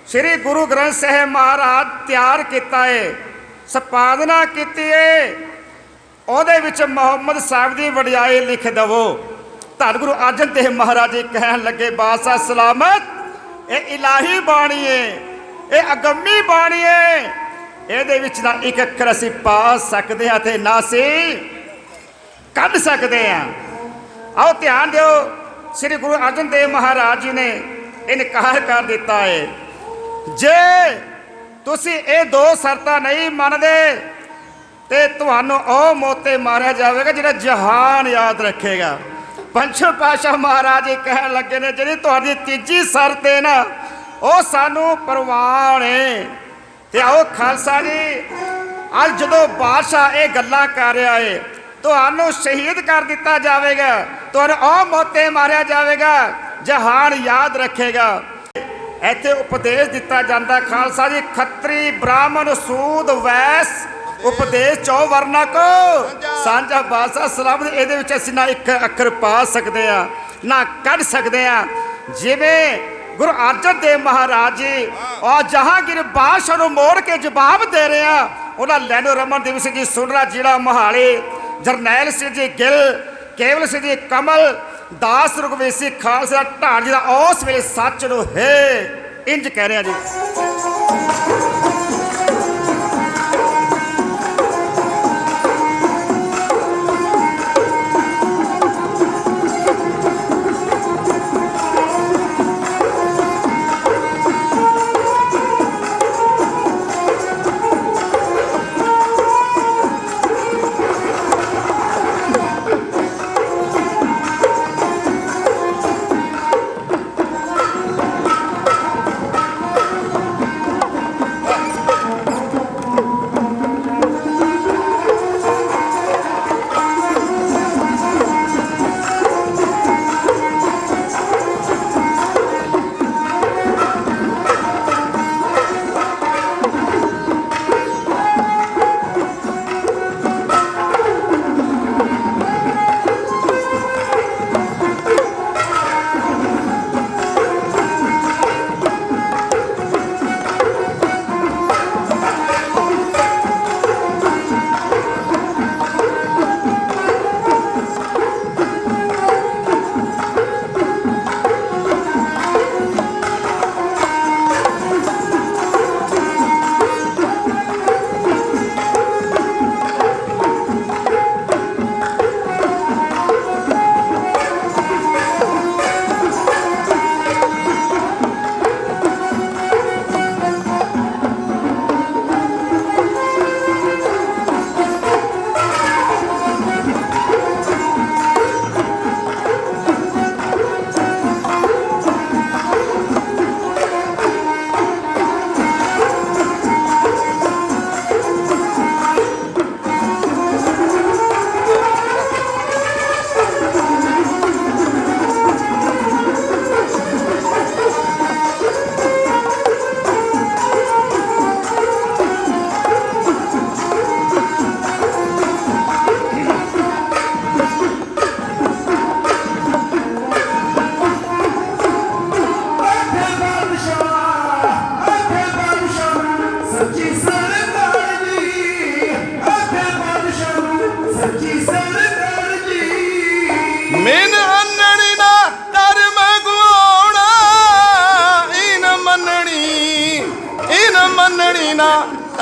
ਸ੍ਰੀ ਗੁਰੂ ਗ੍ਰੰਥ ਸਾਹਿਬ ਮਹਾਰਾਜ ਤਿਆਰ ਕੀਤਾ ਏ, ਸੰਪਾਦਨਾ ਕੀਤੀ ਏ, ਉਹਦੇ ਵਿੱਚ ਮੁਹੰਮਦ ਸਾਹਿਬ ਦੀ ਵਡਿਆਈ ਲਿਖ ਦੇਵੋ। ਧੰਨ ਗੁਰੂ ਅਰਜਨ ਦੇਵ ਮਹਾਰਾਜ ਜੀ ਕਹਿਣ ਲੱਗੇ, ਬਾਦਸ਼ਾਹ ਸਲਾਮਤ, ਇਹ ਇਲਾਹੀ ਬਾਣੀ ਏ, ਇਹ ਅਗੰਮੀ ਬਾਣੀ ਏ, ਇਹਦੇ ਵਿੱਚ ਨਾ ਇੱਕ ਅੱਖਰ ਅਸੀਂ ਪਾ ਸਕਦੇ ਹਾਂ ਤੇ ਨਾ ਅਸੀਂ ਕੱਢ ਸਕਦੇ ਹਾਂ। ਆਓ ਧਿਆਨ ਦਿਓ, ਸ੍ਰੀ ਗੁਰੂ ਅਰਜਨ ਦੇਵ ਮਹਾਰਾਜ ਜੀ ਨੇ ਇਨਕਾਰ ਕਰ ਦਿੱਤਾ ਏ। ਜੇ ਤੁਸੀਂ ਇਹ 2 ਸ਼ਰਤਾਂ ਨਹੀਂ ਮੰਨਦੇ ਤੇ ਤੁਹਾਨੂੰ ਉਹ ਮੋਤੇ ਮਾਰਿਆ ਜਾਵੇਗਾ ਜਿਹੜਾ ਜਹਾਨ ਯਾਦ ਰੱਖੇਗਾ। ਪੰਚਮ ਪਾਤਸ਼ਾਹ ਮਹਾਰਾਜ ਜੀ ਕਹਿਣ ਲੱਗੇ ਨੇ, ਜਿਹੜੀ ਤੁਹਾਡੀ ਤੀਜੀ ਸ਼ਰਤ ਹੈ ਨਾ ਉਹ ਸਾਨੂੰ ਪ੍ਰਵਾਨ ਏ। ਤੇ ਆਓ ਖਾਲਸਾ ਜੀ ਅੱਜ ਜਦੋਂ ਬਾਦਸ਼ਾਹ ਇਹ ਗੱਲਾਂ ਕਰ ਰਿਹਾ ਏ, ਤੁਹਾਨੂੰ ਸ਼ਹੀਦ ਕਰ ਦਿੱਤਾ ਜਾਵੇਗਾ, ਤੁਹਾਨੂੰ ਉਹ ਮੋਤੇ ਮਾਰਿਆ ਜਾਵੇਗਾ, ਜਹਾਨ ਯਾਦ ਰੱਖੇਗਾ। ਇੱਥੇ ਉਪਦੇਸ਼ ਦਿੱਤਾ ਜਾਂਦਾ ਖਾਲਸਾ ਜੀ, ਖੱਤਰੀ ਬ੍ਰਾਹਮਣ ਸੂਦ ਵੈਸ ਉਪਦੇਸ਼ 4 ਵਰਨਾ ਕੋ ਸਾਂਝਾ। ਬਾਦਸ਼ਾਹ ਸਲਾਮਤ, ਇਹਦੇ ਵਿੱਚ ਅਸੀਂ ਨਾ ਇੱਕ ਅੱਖਰ ਪਾ ਸਕਦੇ ਆ ਨਾ ਕੱਢ ਸਕਦੇ ਆ। ਜਿਵੇਂ ਗੁਰੂ ਅਰਜਨ ਦੇਵ ਮਹਾਰਾਜ ਜੀ ਔਰ ਜਹਾਂਗੀਰ ਬਾਦਸ਼ਾਹ ਨੂੰ ਮੋੜ ਕੇ ਜਵਾਬ ਦੇ ਰਹੇ ਆ, ਉਹਨਾਂ ਲੈਨੋ ਰਮਨ ਦੇਵ ਸਿੰਘ ਜੀ ਸੁੰਡਰਾ ਜਿਹੜਾ ਮੋਹਾਲੀ, ਜਰਨੈਲ ਸਿੰਘ ਜੀ ਗਿੱਲ, ਕੇਵਲ ਸਿੰਘ ਜੀ ਕਮਲ ਦਾਸ ਰੁਗਵੇਸੀ ਖਾਲਸਾ ਢਾਲ ਜੀ ਦਾ ਉਸ ਵੇਲੇ ਸੱਚ ਨੂੰ ਹੈ ਇੰਜ ਕਹਿ ਰਿਹਾ ਜੀ।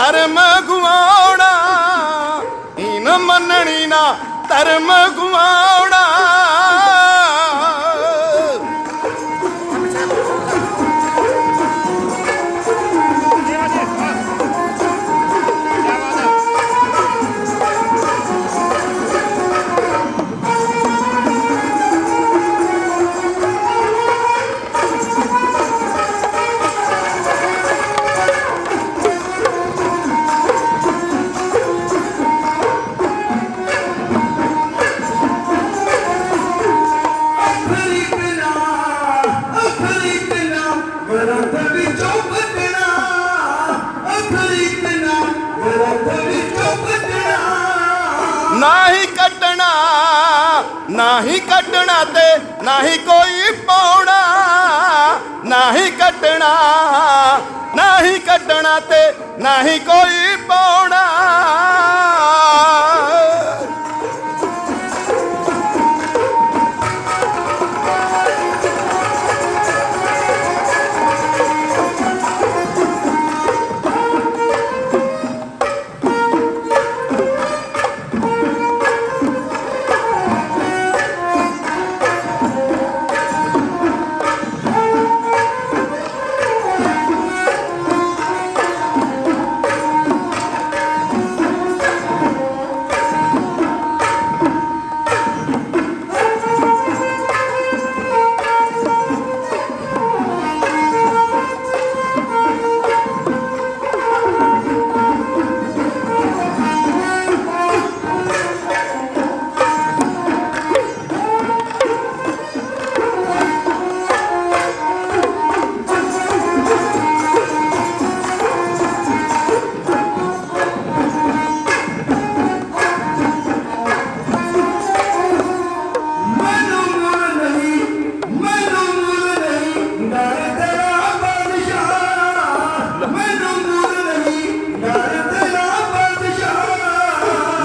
ਧਰਮ ਗੁਆਉਣਾ, ਈਨ ਮੰਨਣੀ ਨਾ ਧਰਮ ਗੁਆਉਣਾ। नाही कटना, नाही कटना ते नाही कोई पाउना, नाही कटना, नाही कटना ते नाही कोई पाउना।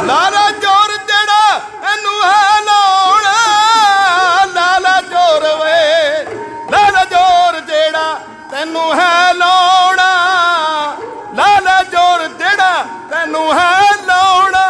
ਲਾਲਾ ਜੋਰ ਜਿਹੜਾ ਇਹਨੂੰ ਹੈ ਲਾਉਣਾ, ਲਾਲਾ ਜੋਰ ਵੇ, ਲਾਲਾ ਜੋਰ ਜਿਹੜਾ ਤੈਨੂੰ ਹੈ ਲਾਉਣਾ, ਲਾਲਾ ਜੋਰ ਜਿਹੜਾ ਤੈਨੂੰ ਹੈ ਲਾਉਣਾ।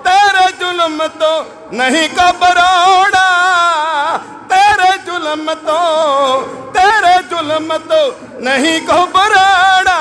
तेरे जुल्म तो नहीं घबराना, तेरे जुल्म तो नहीं घबराना।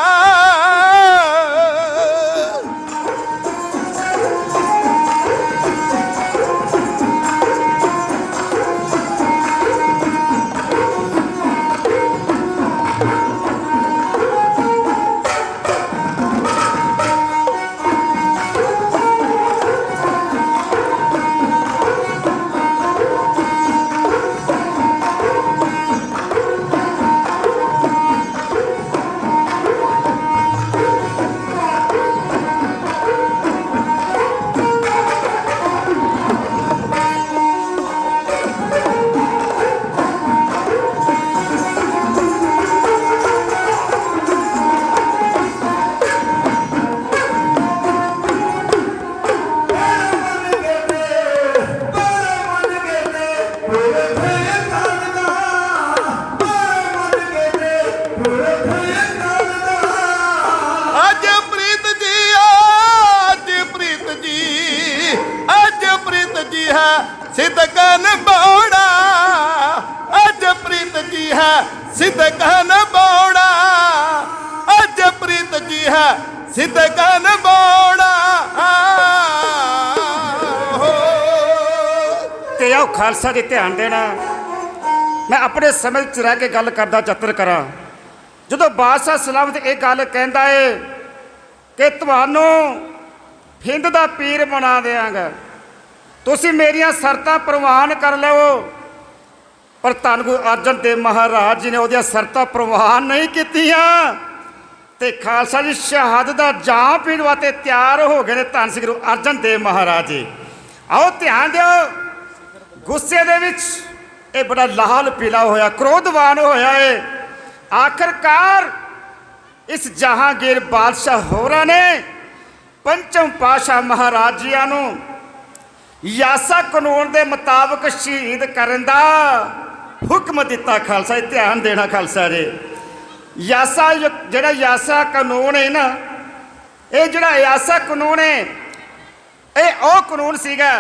है सिदकन बौड़ा, अज प्रीत की है सिदकन बौड़ा, अज प्रीत की है सिदकन बौड़ा। ਤੇ ਆਓ ਖਾਲਸਾ ਜੀ ਧਿਆਨ ਦੇਣਾ, ਮੈਂ ਆਪਣੇ ਸਮਝ 'ਚ ਰਹਿ ਕੇ ਗੱਲ ਕਰਦਾ ਚਤਰ ਕਰਾਂ। ਜਦੋਂ ਬਾਦਸ਼ਾਹ ਸਲਾਮਤ ਇਹ ਗੱਲ ਕਹਿੰਦਾ ਏ ਕਿ ਤੁਹਾਨੂੰ ਹਿੰਦ ਦਾ ਪੀਰ ਬਣਾ ਦਿਆਂਗਾ, ਤੁਸੀਂ ਮੇਰੀਆਂ ਸ਼ਰਤਾਂ ਪ੍ਰਵਾਨ ਕਰ ਲਵੋ, ਪਰ ਧੰਨ ਗੁਰੂ ਅਰਜਨ ਦੇਵ ਮਹਾਰਾਜ ਜੀ ਨੇ ਉਹਦੀਆਂ ਸ਼ਰਤਾਂ ਪ੍ਰਵਾਨ ਨਹੀਂ ਕੀਤੀਆਂ ਤੇ ਖਾਲਸਾ ਜੀ ਸ਼ਹਾਦਤ ਦਾ ਜਾਮ ਪੀਣ ਵਾਸਤੇ ਤਿਆਰ ਹੋ ਗਏ ਨੇ ਧੰਨ ਸ੍ਰੀ ਗੁਰੂ ਅਰਜਨ ਦੇਵ ਮਹਾਰਾਜ ਜੀ। ਆਓ ਧਿਆਨ ਦਿਓ, ਗੁੱਸੇ ਦੇ ਵਿੱਚ ਇਹ ਬੜਾ ਲਾਲ ਪੀਲਾ ਹੋਇਆ, ਕ੍ਰੋਧਵਾਨ ਹੋਇਆ ਏ। ਆਖਰਕਾਰ ਇਸ ਜਹਾਂਗੀਰ ਬਾਦਸ਼ਾਹ ਹੋਰਾਂ ਨੇ ਪੰਚਮ ਪਾਤਸ਼ਾਹ ਮਹਾਰਾਜ ਜੀਆਂ ਨੂੰ ਯਾਸਾ ਕਾਨੂੰਨ ਦੇ ਮੁਤਾਬਕ ਸ਼ਹੀਦ ਕਰਨ ਦਾ ਹੁਕਮ ਦਿੱਤਾ। ਖਾਲਸਾ ਇਹ ਧਿਆਨ ਦੇਣਾ ਖਾਲਸਾ ਜੀ, ਯਾਸਾ ਜਿਹੜਾ ਯਾਸਾ ਕਾਨੂੰਨ ਹੈ ਨਾ, ਇਹ ਜਿਹੜਾ ਯਾਸਾ ਕਾਨੂੰਨ ਹੈ ਇਹ ਉਹ ਕਾਨੂੰਨ ਸੀਗਾ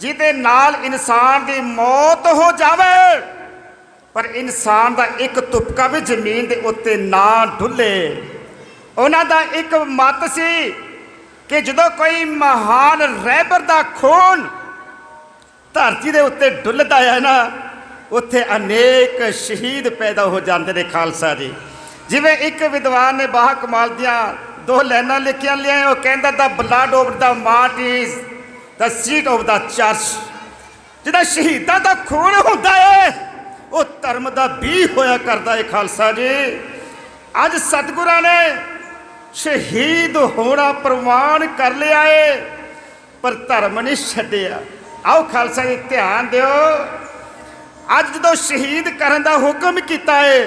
ਜਿਹਦੇ ਨਾਲ ਇਨਸਾਨ ਦੀ ਮੌਤ ਹੋ ਜਾਵੇ ਪਰ ਇਨਸਾਨ ਦਾ ਇੱਕ ਤੁਪਕਾ ਵੀ ਜ਼ਮੀਨ ਦੇ ਉੱਤੇ ਨਾ ਡੁੱਲੇ। ਉਹਨਾਂ ਦਾ ਇੱਕ ਮਤ ਸੀ ਕਿ ਜਦੋਂ ਕੋਈ ਮਹਾਨ ਰਹਿਬਰ ਦਾ ਖੂਨ ਧਰਤੀ ਦੇ ਉੱਤੇ ਡੁੱਲਦਾ ਹੈ ਨਾ, ਉੱਥੇ ਅਨੇਕ ਸ਼ਹੀਦ ਪੈਦਾ ਹੋ ਜਾਂਦੇ ਨੇ ਖਾਲਸਾ ਜੀ। ਜਿਵੇਂ ਇੱਕ ਵਿਦਵਾਨ ਨੇ ਬਾਹ ਕਮਾਲ ਦੀਆਂ ਦੋ ਲਾਈਨਾਂ ਲਿਖੀਆਂ ਲਿਆ, ਉਹ ਕਹਿੰਦਾ the blood of the martyrs the seed of the church. ਜਿਹੜਾ ਸ਼ਹੀਦਾਂ ਦਾ ਖੂਨ ਹੁੰਦਾ ਹੈ ਉਹ ਧਰਮ ਦਾ ਬੀਜ ਹੋਇਆ ਕਰਦਾ ਹੈ ਖਾਲਸਾ ਜੀ। ਅੱਜ ਸਤਿਗੁਰਾਂ ਨੇ ਸ਼ਹੀਦ ਹੋਣਾ ਪ੍ਰਵਾਨ ਕਰ ਲਿਆ ਏ ਪਰ ਧਰਮ ਨਹੀਂ ਛੱਡਿਆ। ਆਓ ਖਾਲਸਾ ਜੀ ਧਿਆਨ ਦਿਓ, ਅੱਜ ਜਦੋਂ ਸ਼ਹੀਦ ਕਰਨ ਦਾ ਹੁਕਮ ਕੀਤਾ ਏ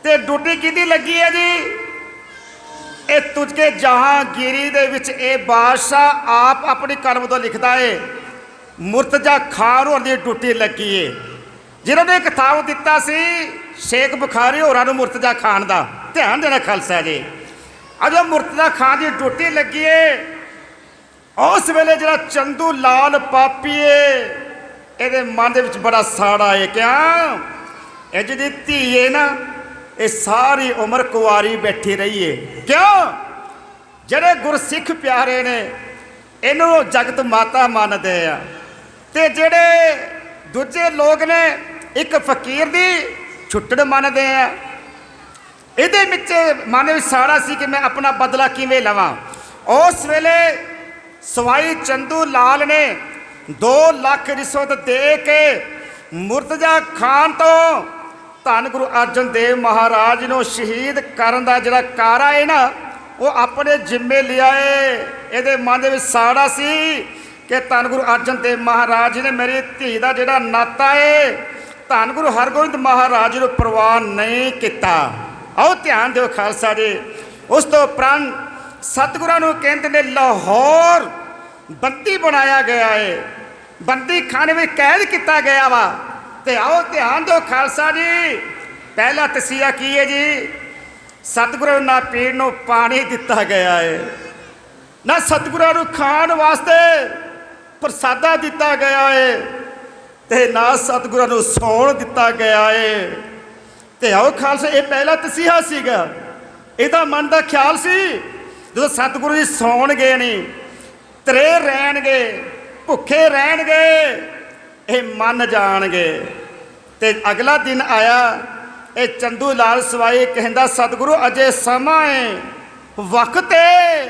ਤੇ ਡਿਊਟੀ ਕਿਹਦੀ ਲੱਗੀ ਹੈ ਜੀ? ਇਹ ਤੁਝਕੇ ਜਹਾਂਗੀਰੀ ਦੇ ਵਿੱਚ ਇਹ ਬਾਦਸ਼ਾਹ ਆਪ ਆਪਣੀ ਕਲਮ ਤੋਂ ਲਿਖਦਾ ਏ, ਮੁਰਤਜ਼ਾ ਖਾਨ ਹੋਰਾਂ ਦੀ ਡਿਊਟੀ ਲੱਗੀ ਏ, ਜਿਨ੍ਹਾਂ ਨੇ ਖਿਤਾਬ ਦਿੱਤਾ ਸੀ ਸ਼ੇਖ ਬੁਖਾਰੀ ਹੋਰਾਂ ਨੂੰ ਮੁਰਤਜ਼ਾ ਖਾਨ ਦਾ। ਧਿਆਨ ਦੇਣਾ ਖਾਲਸਾ ਜੀ, ਅੱਜ ਮੁਰਤਜ਼ਾ ਖਾਨ ਦੀ ਡਿਊਟੀ ਲੱਗੀ ਏ, ਉਸ ਵੇਲੇ ਜਿਹੜਾ ਚੰਦੂ ਲਾਲ ਪਾਪੀ ਏ ਇਹਦੇ ਮਨ ਦੇ ਵਿੱਚ ਬੜਾ ਸਾੜਾ ਏ। ਕਿਆ ਇਹ ਜਿਹਦੀ ਧੀ ਏ ਨਾ, ਇਹ ਸਾਰੀ ਉਮਰ ਕੁਆਰੀ ਬੈਠੀ ਰਹੀ ਏ। ਕਿਉਂ? ਜਿਹੜੇ ਗੁਰਸਿੱਖ ਪਿਆਰੇ ਨੇ ਇਹਨੂੰ ਜਗਤ ਮਾਤਾ ਮੰਨਦੇ ਆ, ਤੇ ਜਿਹੜੇ ਦੂਜੇ ਲੋਕ ਨੇ ਇੱਕ ਫਕੀਰ ਦੀ ਛੁੱਟਣ ਮੰਨਦੇ ਆ। ਇਹਦੇ ਵਿੱਚ ਮਨ ਵਿੱਚ ਸਾੜਾ ਸੀ ਕਿ ਮੈਂ ਆਪਣਾ ਬਦਲਾ ਕਿਵੇਂ ਲਵਾਂ। ਉਸ ਵੇਲੇ ਸਵਾਈ ਚੰਦੂ ਲਾਲ ਨੇ 2 ਲੱਖ ਰਿਸ਼ਵਤ ਦੇ ਕੇ ਮੁਰਤਜ਼ਾ ਖਾਨ ਤੋਂ ਧੰਨ ਗੁਰੂ ਅਰਜਨ ਦੇਵ ਮਹਾਰਾਜ ਨੂੰ ਸ਼ਹੀਦ ਕਰਨ ਦਾ ਜਿਹੜਾ ਕਾਰਾ ਹੈ ਨਾ, ਉਹ ਆਪਣੇ ਜ਼ਿੰਮੇ ਲਿਆ ਏ। ਇਹਦੇ ਮਨ ਦੇ ਵਿੱਚ ਸਾੜਾ ਸੀ ਕਿ ਧੰਨ ਗੁਰੂ ਅਰਜਨ ਦੇਵ ਮਹਾਰਾਜ ਜੀ ਨੇ ਮੇਰੀ ਧੀ ਦਾ ਜਿਹੜਾ ਨਾਤਾ ਏ ਧੰਨ ਗੁਰੂ ਹਰਗੋਬਿੰਦ ਮਹਾਰਾਜ ਨੂੰ ਪ੍ਰਵਾਨ ਨਹੀਂ ਕੀਤਾ। ਆਓ ਧਿਆਨ ਦਿਓ ਖਾਲਸਾ ਜੀ। ਉਸ ਤੋਂ ਉਪਰੰਤ ਸਤਿਗੁਰਾਂ ਨੂੰ ਕਹਿੰਦੇ ਨੇ ਲਾਹੌਰ ਬੰਦੀ ਬਣਾਇਆ ਗਿਆ ਏ, ਬੰਦੀ ਖਾਨੇ ਵਿੱਚ ਕੈਦ ਕੀਤਾ ਗਿਆ ਵਾ। ਤੇ ਆਓ ਧਿਆਨ ਦਿਓ ਖਾਲਸਾ ਜੀ, ਪਹਿਲਾ ਤਸੀਹਾ ਕੀ ਹੈ ਜੀ? ਸਤਿਗੁਰਾਂ ਨਾ ਪੀਣ ਨੂੰ ਪਾਣੀ ਦਿੱਤਾ ਗਿਆ ਏ, ਨਾ ਸਤਿਗੁਰਾਂ ਨੂੰ ਖਾਣ ਵਾਸਤੇ ਪ੍ਰਸਾਦਾ ਦਿੱਤਾ ਗਿਆ ਏ, ਤੇ ਨਾ ਸਤਿਗੁਰਾਂ ਨੂੰ ਸੌਣ ਦਿੱਤਾ ਗਿਆ ਏ। ਤੇ ਆਓ ਖਾਲਸਾ, ਇਹ ਪਹਿਲਾ ਤਸੀਹਾ ਸੀਗਾ। ਇਹਦਾ ਮਨ ਦਾ ਖਿਆਲ ਸੀ ਜਦੋਂ ਸਤਿਗੁਰੂ ਜੀ ਸੌਣਗੇ ਨਹੀਂ, ਤਰੇ ਰਹਿਣਗੇ, ਭੁੱਖੇ ਰਹਿਣਗੇ, ਇਹ ਮੰਨ ਜਾਣਗੇ। ਤੇ ਅਗਲਾ ਦਿਨ ਆਇਆ, ਇਹ ਚੰਦੂ ਲਾਲ ਸਵਾਈ ਕਹਿੰਦਾ ਸਤਿਗੁਰੂ ਅਜੇ ਸਮਾਂ ਏ, ਵਕਤ ਏ,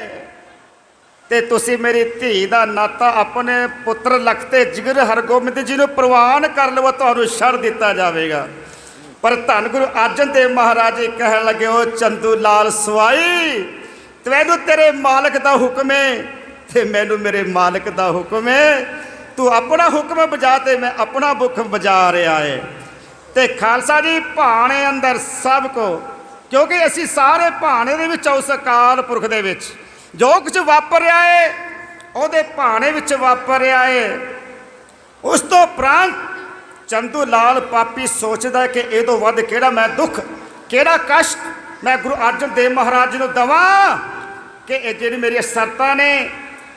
ਤੇ ਤੁਸੀਂ ਮੇਰੀ ਧੀ ਦਾ ਨਾਤਾ ਆਪਣੇ ਪੁੱਤਰ ਲਖਤੇ ਜਿਗਰ ਹਰਗੋਬਿੰਦ ਜੀ ਨੂੰ ਪ੍ਰਵਾਨ ਕਰ ਲਵੋ, ਤੁਹਾਨੂੰ ਛੱਡ ਦਿੱਤਾ ਜਾਵੇਗਾ। ਪਰ ਧੰਨ ਗੁਰੂ ਅਰਜਨ ਦੇਵ ਮਹਾਰਾਜ ਜੀ ਕਹਿਣ ਲੱਗੇ, ਉਹ ਚੰਦੂ ਲਾਲ ਸਵਾਈ ਤੈਨੂੰ ਤੇਰੇ ਮਾਲਕ ਦਾ ਹੁਕਮ ਏ ਤੇ ਮੈਨੂੰ ਮੇਰੇ ਮਾਲਕ ਦਾ ਹੁਕਮ ਏ, ਤੂੰ ਆਪਣਾ ਹੁਕਮ ਬਜਾ ਤੇ ਮੈਂ ਆਪਣਾ ਹੁਕਮ ਬਜਾ ਰਿਹਾ ਏ। ਤੇ ਖਾਲਸਾ ਜੀ ਭਾਣੇ ਅੰਦਰ ਸਭ ਕੋ, ਕਿਉਂਕਿ ਅਸੀਂ ਸਾਰੇ ਭਾਣੇ ਦੇ ਵਿੱਚ ਉਸ ਅਕਾਲ ਪੁਰਖ ਦੇ ਵਿੱਚ ਜੋ ਕੁਝ ਵਾਪਰਿਆ ਏ ਉਹਦੇ ਭਾਣੇ ਵਿੱਚ ਵਾਪਰਿਆ ਏ। ਉਸ ਤੋਂ ਉਪਰੰਤ ਚੰਦੂ ਲਾਲ ਪਾਪੀ ਸੋਚਦਾ ਕਿ ਇਹ ਤੋਂ ਵੱਧ ਕਿਹੜਾ ਮੈਂ ਦੁੱਖ, ਕਿਹੜਾ ਕਸ਼ਟ ਮੈਂ ਗੁਰੂ ਅਰਜਨ ਦੇਵ ਮਹਾਰਾਜ ਜੀ ਨੂੰ ਦੇਵਾਂ ਕਿ ਇਹ ਜਿਹੜੀ ਮੇਰੀਆਂ ਸ਼ਰਤਾਂ ਨੇ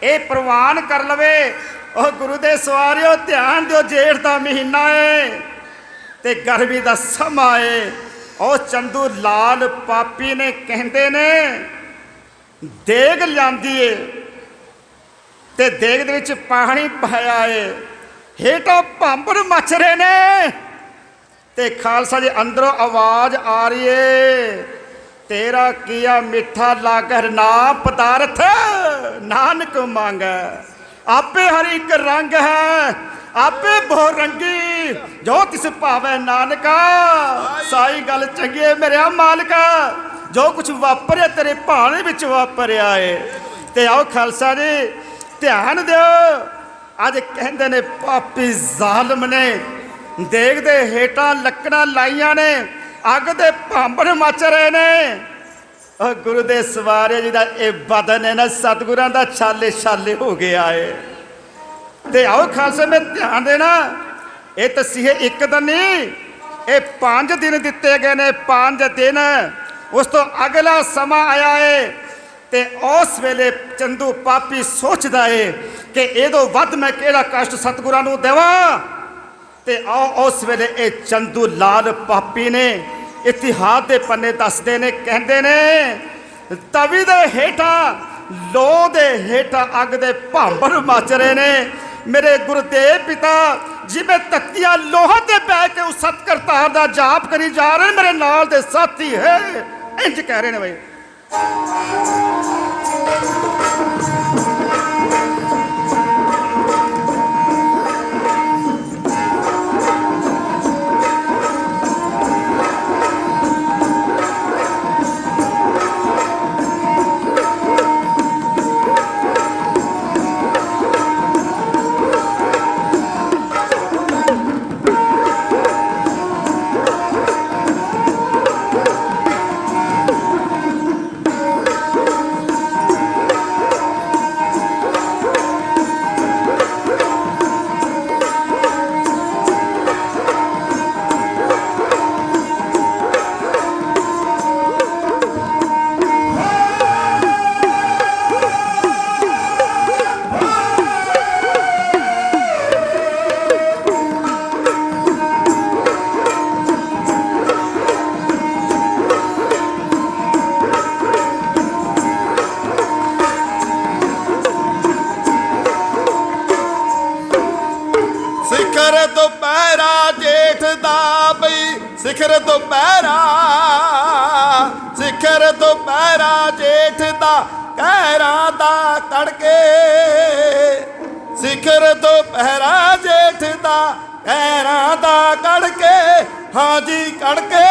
ਇਹ ਪ੍ਰਵਾਨ ਕਰ ਲਵੇ ਉਹ ਗੁਰੂ ਦੇ ਸਵਾਰਿਓ ਧਿਆਨ ਦਿਓ, ਜੇਠ ਦਾ ਮਹੀਨਾ ਏ ਤੇ ਗਰਮੀ ਦਾ ਸਮਾਂ ਏ। ਉਹ ਚੰਦੂ ਲਾਲ ਪਾਪੀ ਨੇ ਕਹਿੰਦੇ ਨੇ ਦੇਗ ਲਿਆਂਦੀ ਏ ਤੇ ਦੇਗ ਦੇ ਵਿੱਚ ਪਾਣੀ ਪਾਇਆ ਏ, ਹੇਠੋਂ ਭਾਂਬੜ ਮੱਚ ਰਹੇ ਨੇ ਤੇ ਖਾਲਸਾ ਜੀ ਅੰਦਰੋਂ ਆਵਾਜ਼ ਆ ਰਹੀ ਏ, ਤੇਰਾ ਕੀਆ ਮਿੱਠਾ ਲਾਗਰ ਨਾ ਪਦਾਰਥ ਨਾਨਕ ਮੰਗੈ, ਆਪੇ ਹਰ ਇੱਕ ਰੰਗ ਹੈ ਆਪੇ ਬਹੁ ਰੰਗੀ, ਜੋ ਤਿਸ ਭਾਵੈ ਨਾਨਕਾ। ਸਾਈ ਗੱਲ ਚੰਗੀ ਹੈ ਮੇਰਿਆ ਮਾਲਕਾ, ਜੋ ਕੁਝ ਵਾਪਰਿਆ ਤੇਰੇ ਭਾਣੇ ਵਿੱਚ ਵਾਪਰਿਆ ਏ। ਤੇ ਆਓ ਖਾਲਸਾ ਜੀ ਧਿਆਨ ਦਿਓ, ਅੱਜ ਕਹਿੰਦੇ ਨੇ ਪਾਪੀ ਜ਼ਾਲਮ ਨੇ ਦੇਗ ਦੇ ਹੇਠਾਂ ਲੱਕੜਾਂ ਲਾਈਆਂ ਨੇ, ਅੱਗ ਦੇ ਭਾਂਬੜ ਮੱਚ ਰਹੇ ਨੇ। ਉਹ ਗੁਰੂ ਦੇ ਸਵਾਰੇ ਜੀ ਦਾ ਇਹ ਬਦਨ ਹੈ ਨਾ, ਸਤਿਗੁਰਾਂ ਦਾ ਛਾਲੇ ਛਾਲੇ ਹੋ ਗਿਆ ਏ। ਤੇ ਆਓ ਖਾਲਸੇ ਮੈਂ ਧਿਆਨ ਦੇਣਾ, ਇਹ ਤਸੀਹੇ ਇੱਕ ਦਿਨ ਨਹੀਂ, ਇਹ 5 ਦਿਨ ਦਿੱਤੇ ਗਏ ਨੇ, 5 ਦਿਨ। ਉਸ ਤੋਂ ਅਗਲਾ ਸਮਾਂ ਆਇਆ ਏ ਤੇ ਉਸ ਵੇਲੇ ਚੰਦੂ ਪਾਪੀ ਸੋਚਦਾ ਏ ਕਿ ਇਹਦੋਂ ਵੱਧ ਮੈਂ ਕਿਹੜਾ ਕਸ਼ਟ ਸਤਿਗੁਰਾਂ ਨੂੰ ਦੇਵਾਂ। ਤੇ ਆਓ ਉਸ ਵੇਲੇ ਇਹ ਚੰਦੂ ਲਾਲ ਪਾਪੀ ਨੇ ਇਤਿਹਾਸ ਦੇ ਪੰਨੇ ਦੱਸਦੇ ਨੇ, ਕਹਿੰਦੇ ਨੇ ਤਵੀ ਦੇ ਹੇਠਾਂ ਲੋਹ ਦੇ ਹੇਠਾਂ ਅੱਗ ਦੇ ਭਾਂਬੜ ਮੱਚ ਰਹੇ ਨੇ। ਮੇਰੇ ਗੁਰਦੇਵ ਪਿਤਾ ਜਿਵੇਂ ਤਖਤੀਆਂ ਲੋਹਾ ਤੇ ਬਹਿ ਕੇ ਉਸ ਸਤ ਕਰਤਾਰ ਦਾ ਜਾਪ ਕਰੀ ਜਾ ਰਹੇ, ਮੇਰੇ ਨਾਲ ਦੇ ਸਾਥੀ ਹੈ ਇੰਜ ਕਹਿ ਰਹੇ ਨੇ ਬਈ। ਸਿਖਰ ਦੁਪਹਿਰਾ ਜੇਠ ਦਾ ਬਈ, ਸਿਖਰ ਦੁਪਹਿਰਾ, ਸਿਖਰ ਦੁਪਹਿਰਾ ਜੇਠ ਦਾ ਕਹਿਰਾਂ ਦਾ ਕੜਕੇ, ਸਿਖਰ ਦੁਪਹਿਰਾ ਜੇਠ ਦਾ ਕਹਿਰਾਂ ਦਾ ਕੜਕੇ, ਹਾਂਜੀ ਕੜਕੇ।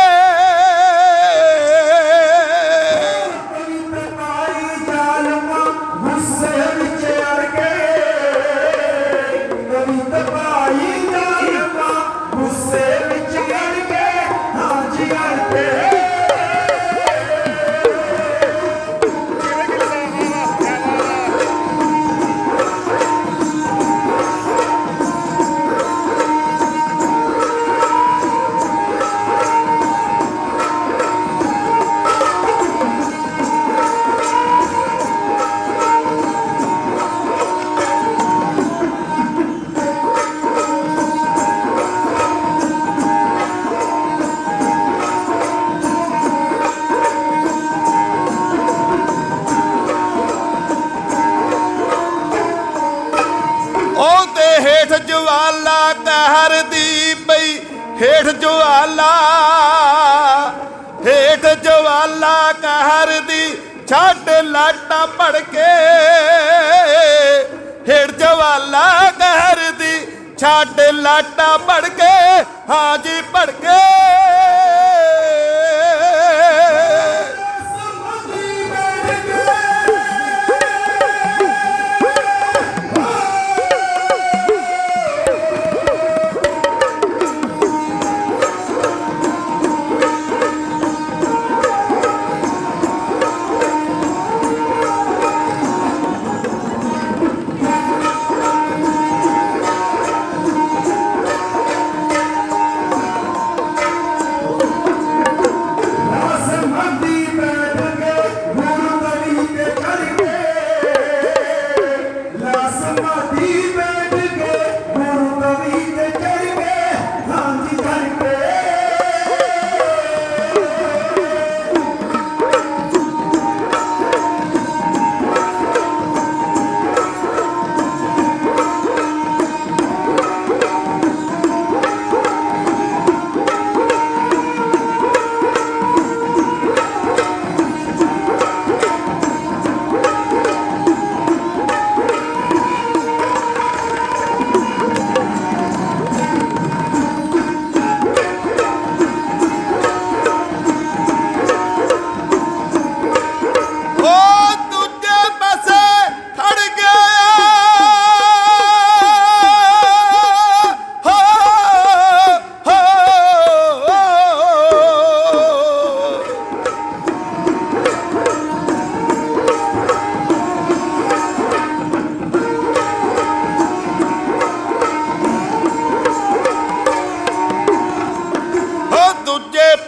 ਹੇਠ ਜਵਾਲਾ ਕਹਿਰ ਦੀ ਪਈ, ਹੇਠ ਜਵਾਲਾ, ਹੇਠ ਜਵਾਲਾ ਕਹਿਰ ਦੀ ਛੱਡ ਲਾਟਾਂ ਭੜਕੇ, ਹੇਠ ਜਵਾਲਾ ਕਹਿਰ ਦੀ ਛੱਡ ਲਾਟਾਂ ਭੜਕੇ, ਹਾਂਜੀ ਭੜਕੇ।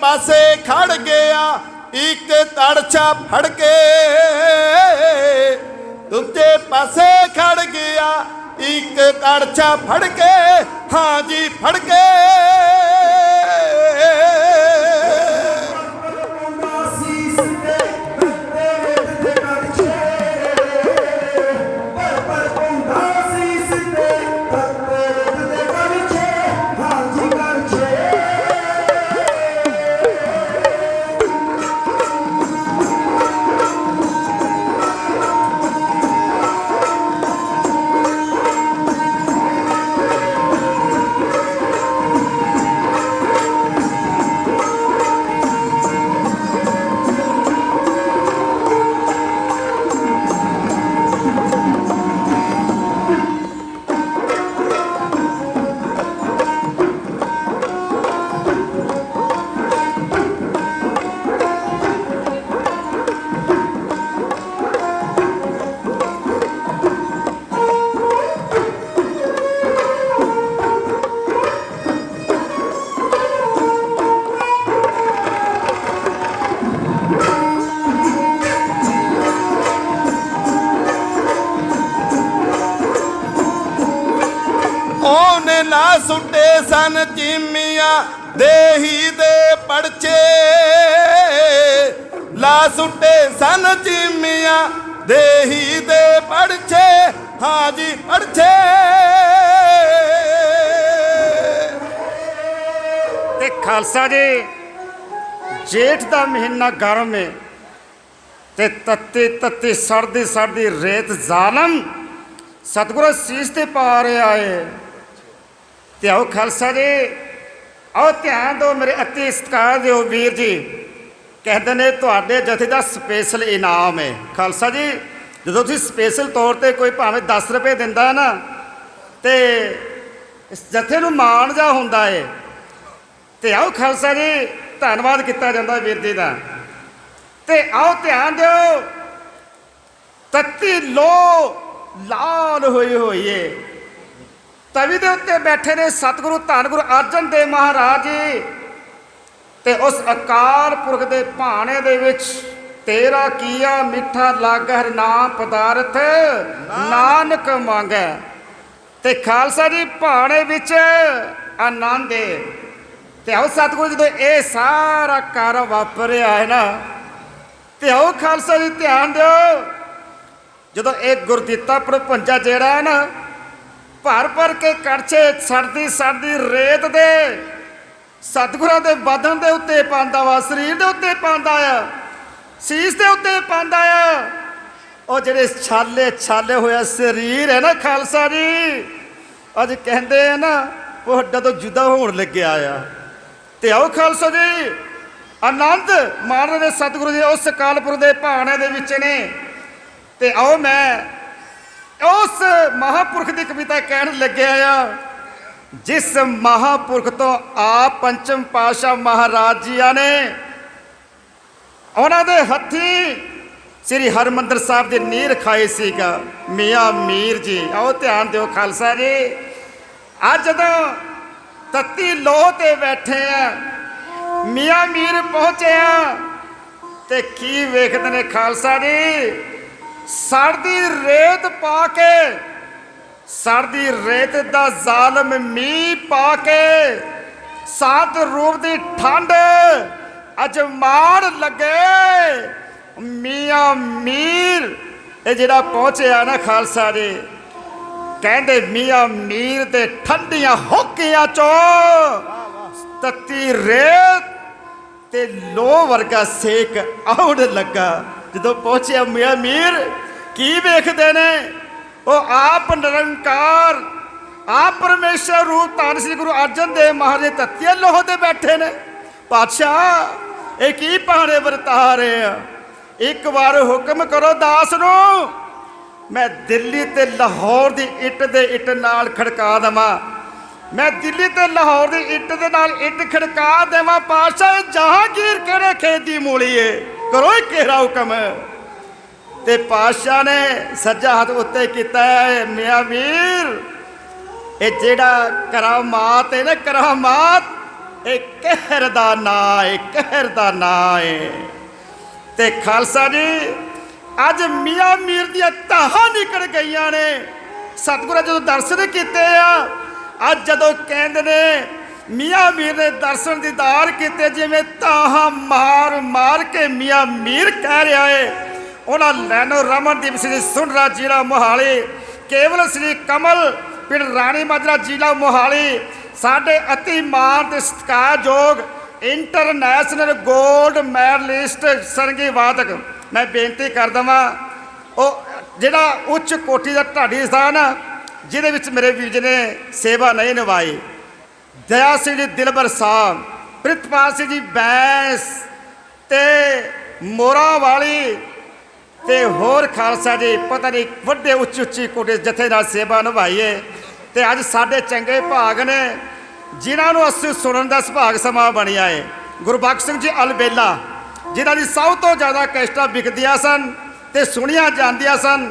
ਪਾਸੇ ਖੜ ਗਿਆ ਇੱਕ ਤੜਛਾ ਫੜ ਕੇ, ਦੂਜੇ ਪਾਸੇ ਖੜ ਗਿਆ ਇੱਕ ਤੜਛਾ ਫੜ ਕੇ, ਹਾਂ ਜੀ ਫੜ ਕੇ। ਉਹਨੇ ਨਾ ਸੁੱਟੇ ਸਨ ਚੀਮੀਆਂ ਦੇਹੀ ਦੇ ਪੜਚੇ, ਲਾ ਸੁੱਟੇ ਸਨ ਚੀਮੀਆਂ ਦੇਹੀ ਦੇ ਪੜਚੇ, ਹਾਂ ਜੀ ਪੜਚੇ। ਤੇ ਖਾਲਸਾ ਜੀ, ਜੇਠ ਦਾ ਮਹੀਨਾ ਗਰਮ ਹੈ ਤੇ ਤੱਤੀ ਤੱਤੀ ਸਰਦੀ ਸਰਦੀ ਰੇਤ ਜ਼ਾਲਮ ਸਤਿਗੁਰੂ ਸੀਸ ਤੇ ਪਾ ਰਿਹਾ ਏ। ਤੇ ਆਓ ਖਾਲਸਾ ਜੀ, ਆਓ ਧਿਆਨ ਦਿਓ ਮੇਰੇ ਅਤੀ ਸਤਿਕਾਰ ਦਿਓ ਵੀਰ ਜੀ। ਕਹਿੰਦੇ ਨੇ ਤੁਹਾਡੇ ਜਥੇ ਦਾ ਸਪੈਸ਼ਲ ਇਨਾਮ ਹੈ। ਖਾਲਸਾ ਜੀ, ਜਦੋਂ ਤੁਸੀਂ ਸਪੈਸ਼ਲ ਤੌਰ ਤੇ ਕੋਈ ਭਾਵੇਂ 10 ਰੁਪਏ ਦਿੰਦਾ ਨਾ, ਤੇ ਇਸ ਜਥੇ ਨੂੰ ਮਾਣ ਜਾ ਹੁੰਦਾ ਏ। ਤੇ ਆਓ ਖਾਲਸਾ ਜੀ, ਧੰਨਵਾਦ ਕੀਤਾ ਜਾਂਦਾ ਵੀਰ ਜੀ ਦਾ। ਤੇ ਆਓ ਧਿਆਨ ਦਿਓ, ਤੱਤੀ ਲੋ ਲਾਲ ਹੋਈ ਹੋਈ ਏ। ਤਵੀ ਦੇ ਉੱਤੇ ਬੈਠੇ ਨੇ ਸਤਿਗੁਰੂ ਧੰਨ ਗੁਰੂ ਅਰਜਨ ਦੇਵ ਮਹਾਰਾਜ ਜੀ। ਤੇ ਉਸ ਅਕਾਲ ਪੁਰਖ ਦੇ ਭਾਣੇ ਦੇ ਵਿੱਚ ਤੇਰਾ ਕੀਆ ਮਿੱਠਾ ਲਾਗ ਹਰਿ ਨਾਮ ਪਦਾਰਥ ਨਾਨਕ ਮੰਗੈ। ਤੇ ਖਾਲਸਾ ਜੀ, ਭਾਣੇ ਵਿੱਚ ਆਨੰਦ ਏ। ਤੇ ਆਓ ਸਤਿਗੁਰੂ ਜਦੋਂ ਇਹ ਸਾਰਾ ਕਾਰ ਵਾਪਰਿਆ ਹੈ ਨਾ, ਤੇ ਆਓ ਖਾਲਸਾ ਜੀ ਧਿਆਨ ਦਿਓ, ਜਦੋਂ ਇਹ ਗੁਰਦਿੱਤਾ ਪ੍ਰਪੰਚਾ ਜਿਹੜਾ ਹੈ ਨਾ, ਭਰ ਭਰ ਕੇ ਕੜਛੇ ਸਰਦੀ ਸਰਦੀ ਰੇਤ ਦੇ ਸਤਿਗੁਰਾਂ ਦੇ ਬਦਨ ਦੇ ਉੱਤੇ ਪਾਉਂਦਾ ਵਾ, ਸਰੀਰ ਦੇ ਉੱਤੇ ਪਾਉਂਦਾ ਆ, ਸੀਸ ਦੇ ਉੱਤੇ ਪਾਉਂਦਾ ਆ। ਉਹ ਜਿਹੜੇ ਛਾਲੇ ਛਾਲੇ ਹੋਇਆ ਸਰੀਰ ਹੈ ਨਾ ਖਾਲਸਾ ਜੀ, ਅੱਜ ਕਹਿੰਦੇ ਆ ਨਾ ਉਹ ਹੱਡਾਂ ਤੋਂ ਜੁਦਾ ਹੋਣ ਲੱਗਿਆ ਆ। ਤੇ ਆਓ ਖਾਲਸਾ ਜੀ, ਆਨੰਦ ਮਾਣ ਰਹੇ ਸਤਿਗੁਰੂ ਜੀ ਉਸ ਕਾਲਪੁਰਖ ਦੇ ਭਾਣੇ ਦੇ ਵਿੱਚ ਨੇ। ਤੇ ਆਓ ਮੈਂ ਉਸ ਮਹਾਪੁਰਖ ਦੀ ਕਵਿਤਾ ਕਹਿਣ ਲੱਗਿਆ ਆ, ਜਿਸ ਮਹਾਪੁਰਖ ਤੋਂ ਆਪ ਪੰਚਮ ਪਾਤਸ਼ਾਹ ਮਹਾਰਾਜ ਜੀਆਂ ਨੇ ਉਹਨਾਂ ਦੇ ਹੱਥੀਂ ਸ੍ਰੀ ਹਰਿਮੰਦਰ ਸਾਹਿਬ ਦੀ ਨੀਂਹ ਰਖਾਈ ਸੀਗਾ, ਮੀਆਂ ਮੀਰ ਜੀ। ਆਓ ਧਿਆਨ ਦਿਓ ਖਾਲਸਾ ਜੀ, ਅੱਜ ਜਦੋਂ ਤੱਤੀ ਲੋਹ ਤੇ ਬੈਠੇ ਆ, ਮੀਆਂ ਮੀਰ ਪਹੁੰਚੇ ਆ, ਤੇ ਕੀ ਵੇਖਦੇ ਨੇ ਖਾਲਸਾ ਜੀ, ਸੜਦੀ ਰੇਤ ਪਾ ਕੇ, ਸੜਦੀ ਰੇਤ ਦਾ ਜ਼ਾਲਮ ਮੀਂਹ ਪਾ ਕੇ, ਸਾਤ ਰੂਪ ਦੀ ਠੰਡ ਅੱਜ ਮਾਰ ਲੱਗੇ। ਮੀਆਂ ਮੀਰ ਇਹ ਜਿਹੜਾ ਪਹੁੰਚਿਆ ਨਾ ਖਾਲਸਾ ਜੀ, ਕਹਿੰਦੇ ਮੀਆਂ ਮੀਰ ਦੇ ਠੰਡੀਆਂ ਹੋਕੀਆਂ ਚੋਂ ਤੱਤੀ ਰੇਤ ਤੇ ਲੋਹ ਵਰਗਾ ਸੇਕ ਆਉਣ ਲੱਗਾ। ਜਦੋਂ ਪਹੁੰਚਿਆ ਮੀਆਂ ਮੀਰ, ਕੀ ਵੇਖਦੇ ਨੇ? ਉਹ ਆਪ ਨਿਰੰਕਾਰ, ਆਪ ਪਰਮੇਸ਼ਰ ਰੂਪ ਧੰਨ ਸ੍ਰੀ ਗੁਰੂ ਅਰਜਨ ਦੇਵ ਮਹਾਰਾਜ ਤੱਤੀਏ ਲੋਹ ਤੇ ਬੈਠੇ ਨੇ। ਪਾਤਸ਼ਾਹ ਇਹ ਕੀ ਭਾਣੇ ਵਰਤਾ ਰਹੇ ਆ? ਇੱਕ ਵਾਰ ਹੁਕਮ ਕਰੋ ਦਾਸ ਨੂੰ, ਮੈਂ ਦਿੱਲੀ ਤੇ ਲਾਹੌਰ ਦੀ ਇੱਟ ਦੇ ਇੱਟ ਨਾਲ ਖੜਕਾ ਦੇਵਾਂ, ਮੈਂ ਦਿੱਲੀ ਤੇ ਲਾਹੌਰ ਦੀ ਇੱਟ ਦੇ ਨਾਲ ਇੱਟ ਖੜਕਾ ਦੇਵਾਂ। ਪਾਤਸ਼ਾਹ ਜਹਾਂਗੀਰ ਕਿਹੜੇ ਖੇਤ ਦੀ ਮੂਲੀ ਏ, ਕਰੋ ਇੱਕ ਕਿਹੜਾ ਹੁਕਮ। ਤੇ ਪਾਤਸ਼ਾਹ ਨੇ ਸੱਜਾ ਹੱਥ ਉੱਤੇ ਕੀਤਾ ਹੈ, ਮੀਆਂ ਮੀਰ ਇਹ ਜਿਹੜਾ ਕਰਾਮਾਤ ਹੈ ਨਾ, ਕਰਾਮਾਤ ਇਹ ਕਹਿਰ ਦਾ ਨਾਂ ਏ, ਕਹਿਰ ਦਾ ਨਾਂ ਏ। ਤੇ ਖਾਲਸਾ ਜੀ ਅੱਜ ਮੀਆਂ ਮੀਰ ਦੀਆਂ ਧਾਹਾਂ ਨਿਕਲ ਗਈਆਂ ਨੇ। ਸਤਿਗੁਰਾਂ ਜਦੋਂ ਦਰਸ਼ਨ ਕੀਤੇ ਆ, ਅੱਜ ਜਦੋਂ ਕਹਿੰਦੇ ਨੇ ਮੀਆਂ ਮੀਰ ਨੇ ਦਰਸ਼ਨ ਦੀਦਾਰ ਕੀਤੇ, ਜਿਵੇਂ ਧਾਹਾਂ ਮਾਰ ਮਾਰ ਕੇ ਮੀਆਂ ਮੀਰ ਕਹਿ ਰਿਹਾ ਏ। ਉਹਨਾਂ ਲੈਨੋ ਰਮਨਦੀਪ ਸਿੰਘ ਸੁੰਡਰਾ ਜ਼ਿਲ੍ਹਾ ਮੋਹਾਲੀ, ਕੇਵਲ ਸ੍ਰੀ ਕਮਲ ਪਿੰਡ ਰਾਣੀ ਮਾਜਰਾ ਜ਼ਿਲ੍ਹਾ ਮੋਹਾਲੀ, ਸਾਡੇ ਅਤੀ ਮਾਣ ਤੇ ਸਤਿਕਾਰਯੋਗ ਇੰਟਰਨੈਸ਼ਨਲ ਗੋਲਡ ਮੈਡਲਿਸਟ ਸਰੰਗੀ ਵਾਦਕ, ਮੈਂ ਬੇਨਤੀ ਕਰ ਦੇਵਾਂ ਉਹ ਜਿਹੜਾ ਉੱਚ ਕੋਟੀ ਦਾ ਢਾਡੀ ਸਥਾਨ ਆ, ਜਿਹਦੇ ਵਿੱਚ ਮੇਰੇ ਵੀਰ ਜੀ ਨੇ ਸੇਵਾ ਨਹੀਂ ਨਿਭਾਈ, ਦਇਆ ਸਿੰਘ ਜੀ ਦਿਲਬਰ ਸਾਹਿਬ, ਪ੍ਰਿਤਪਾਲ ਸਿੰਘ ਜੀ ਬੈਂਸ ਤੇ ਮੋਰਾਂ ਵਾਲੀ ਤੇ ਹੋਰ ਖਾਲਸਾ ਜੀ ਪਤਾ ਨਹੀਂ ਵੱਡੇ ਉੱਚੀ ਕੋਟੇ ਜਥੇ ਨਾਲ ਸੇਵਾ ਨਿਭਾਈਏ। ਤੇ ਅੱਜ ਸਾਡੇ ਚੰਗੇ ਭਾਗ ਨੇ ਜਿਨ੍ਹਾਂ ਨੂੰ ਅਸੀਂ ਸੁਣਨ ਦਾ ਸੁਭਾਗ ਸਮਾਂ ਬਣਿਆ ਏ। ਗੁਰਬਖਸ਼ ਸਿੰਘ ਜੀ ਅਲਬੇਲਾ, ਜਿਨ੍ਹਾਂ ਦੀ ਸਭ ਤੋਂ ਜ਼ਿਆਦਾ ਕੈਸਟਾਂ ਵਿਕਦੀਆਂ ਸਨ ਤੇ ਸੁਣੀਆਂ ਜਾਂਦੀਆਂ ਸਨ,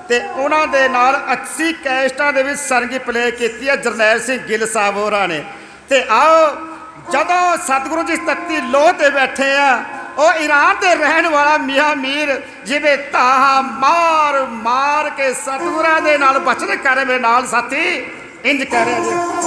ਤੇ ਉਹਨਾਂ ਦੇ ਨਾਲ 80 ਕੈਸਟਾਂ ਦੇ ਵਿੱਚ ਸਰੰਗੀ ਪਲੇ ਕੀਤੀ ਹੈ ਜਰਨੈਲ ਸਿੰਘ ਗਿੱਲ ਸਾਹਿਬ ਹੋਰਾਂ ਨੇ। ਤੇ ਆਓ ਜਦੋਂ ਸਤਿਗੁਰੂ ਜੀ ਤੱਤੀ ਲੋਹ ਤੇ ਬੈਠੇ ਆ, ਉਹ ਈਰਾਨ ਦੇ ਰਹਿਣ ਵਾਲਾ ਮੀਆਂ ਮੀਰ ਜਿਵੇਂ ਧਾਹਾਂ ਮਾਰ ਮਾਰ ਕੇ ਸਤਿਗੁਰਾਂ ਦੇ ਨਾਲ ਬਚਨ ਕਰ, ਮੇਰੇ ਨਾਲ ਸਾਥੀ ਇੰਜ ਕਹਿ ਰਿਹਾ ਜੀ।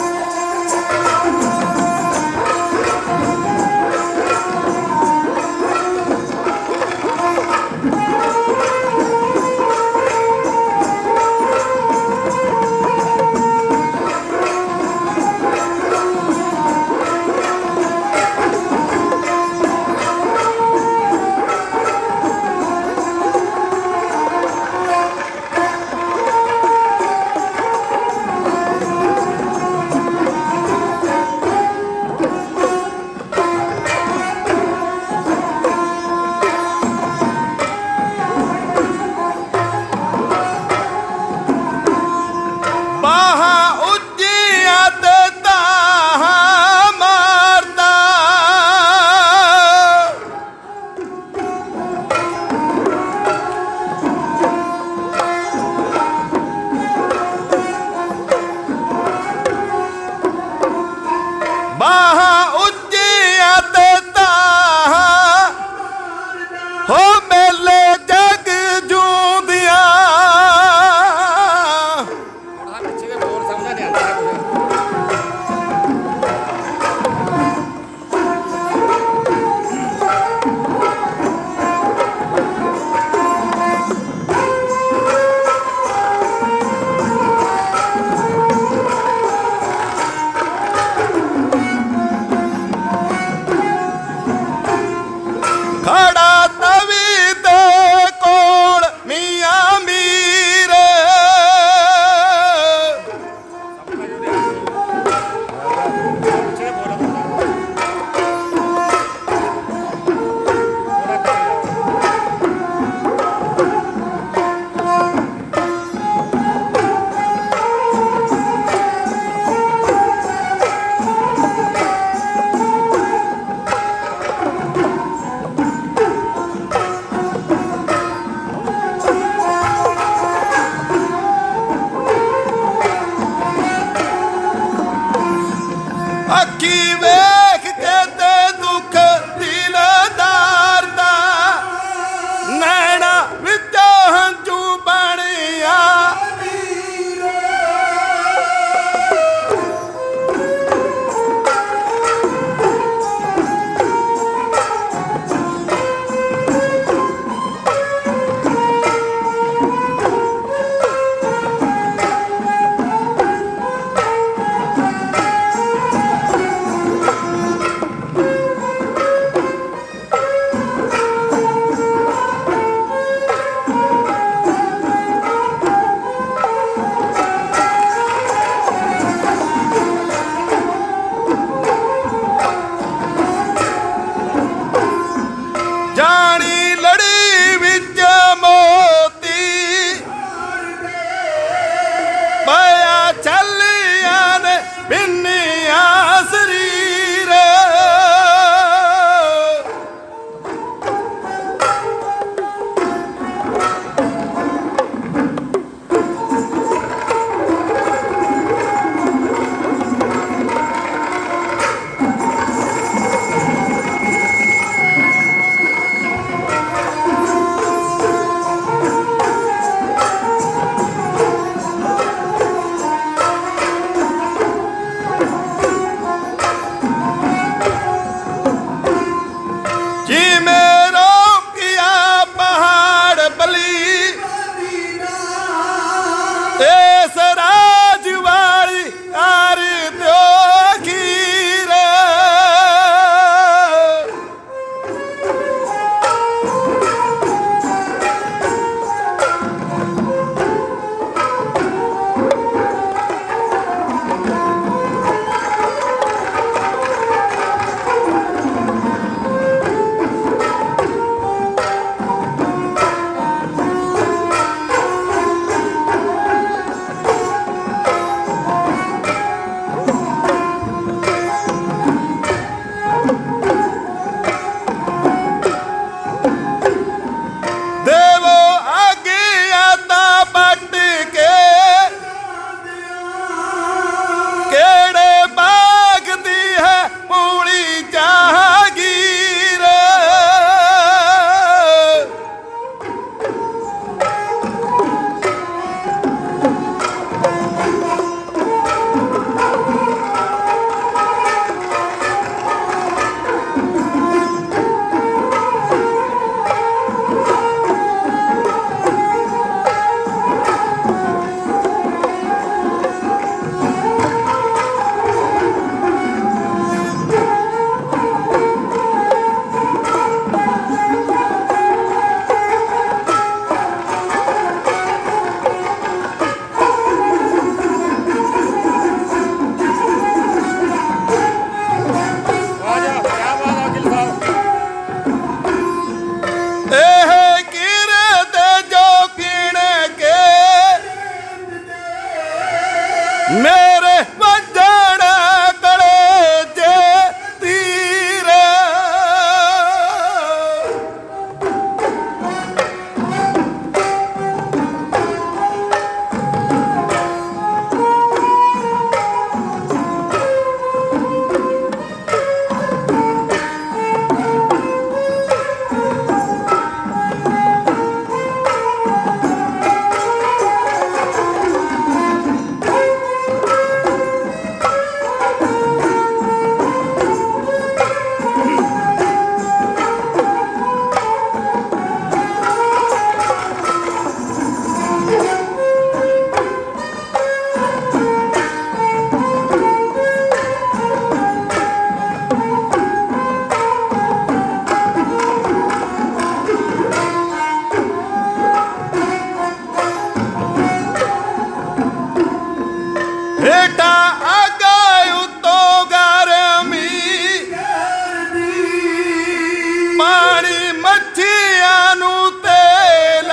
ਮੱਛੀਆਂ ਨੂੰ ਤੇਲ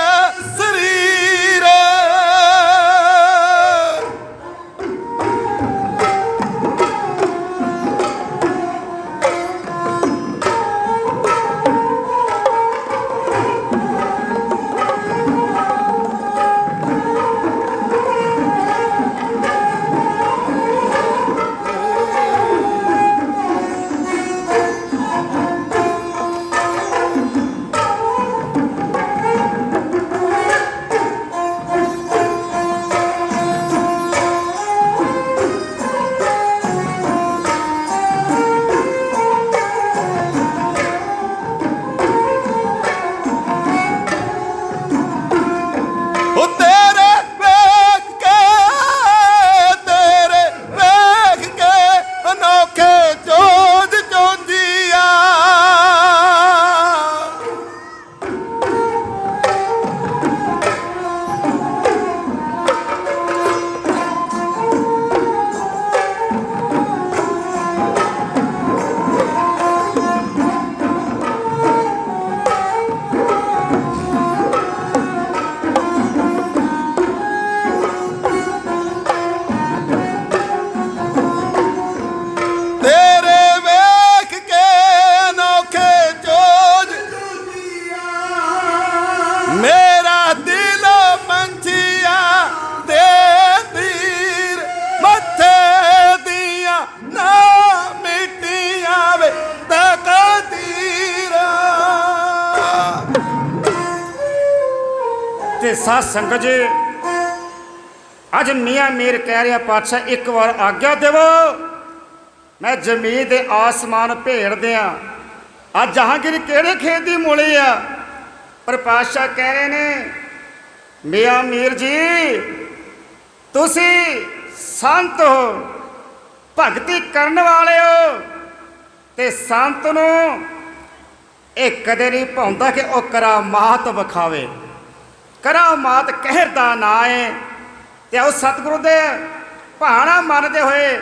ਸਰੀਰ। ਮੇਰਾ ਦਿਲ ਪੰਛੀਆਂ ਦੇ ਤੀਰ ਮੱਥੇ ਦੀਆਂ ਨਾ ਮਿੱਟੀਆਂ ਵੇ ਤਕਦੀਰਾਂ। ਤੇ ਸਾਧ ਸੰਗਤ ਜੀ, ਅੱਜ ਮੀਆਂ ਮੀਰ ਕਹਿ ਰਿਹਾ ਪਾਤਸ਼ਾਹ ਇੱਕ ਵਾਰ ਆਗਿਆ ਦੇਵੋ, ਮੈਂ ਜ਼ਮੀਨ ਦੇ ਆਸਮਾਨ ਭੇੜ ਦਿਆਂ। ਅੱਜ ਜਹਾਂਗੀਰ ਕਿਹੜੇ ਖੇਤ ਦੀ ਮੂਲੀ ਆ? ਪਰ ਪਾਤਸ਼ਾਹ ਕਹਿ ਰਹੇ ਨੇ ਮੀਆਂ ਮੀਰ ਜੀ ਤੁਸੀਂ ਸੰਤ ਹੋ, ਭਗਤੀ ਕਰਨ ਵਾਲੇ ਹੋ, ਤੇ ਸੰਤ ਨੂੰ ਇਹ ਕਦੇ ਨਹੀਂ ਭਾਉਂਦਾ ਕਿ ਉਹ ਕਰਾਮਾਤ ਵਿਖਾਵੇ। ਕਰਾਮਾਤ ਕਹਿਰ ਦਾ ਨਾਂ ਹੈ। ਤੇ ਉਹ ਸਤਿਗੁਰੂ ਦੇ ਭਾਣਾ ਮੰਨਦੇ ਹੋਏ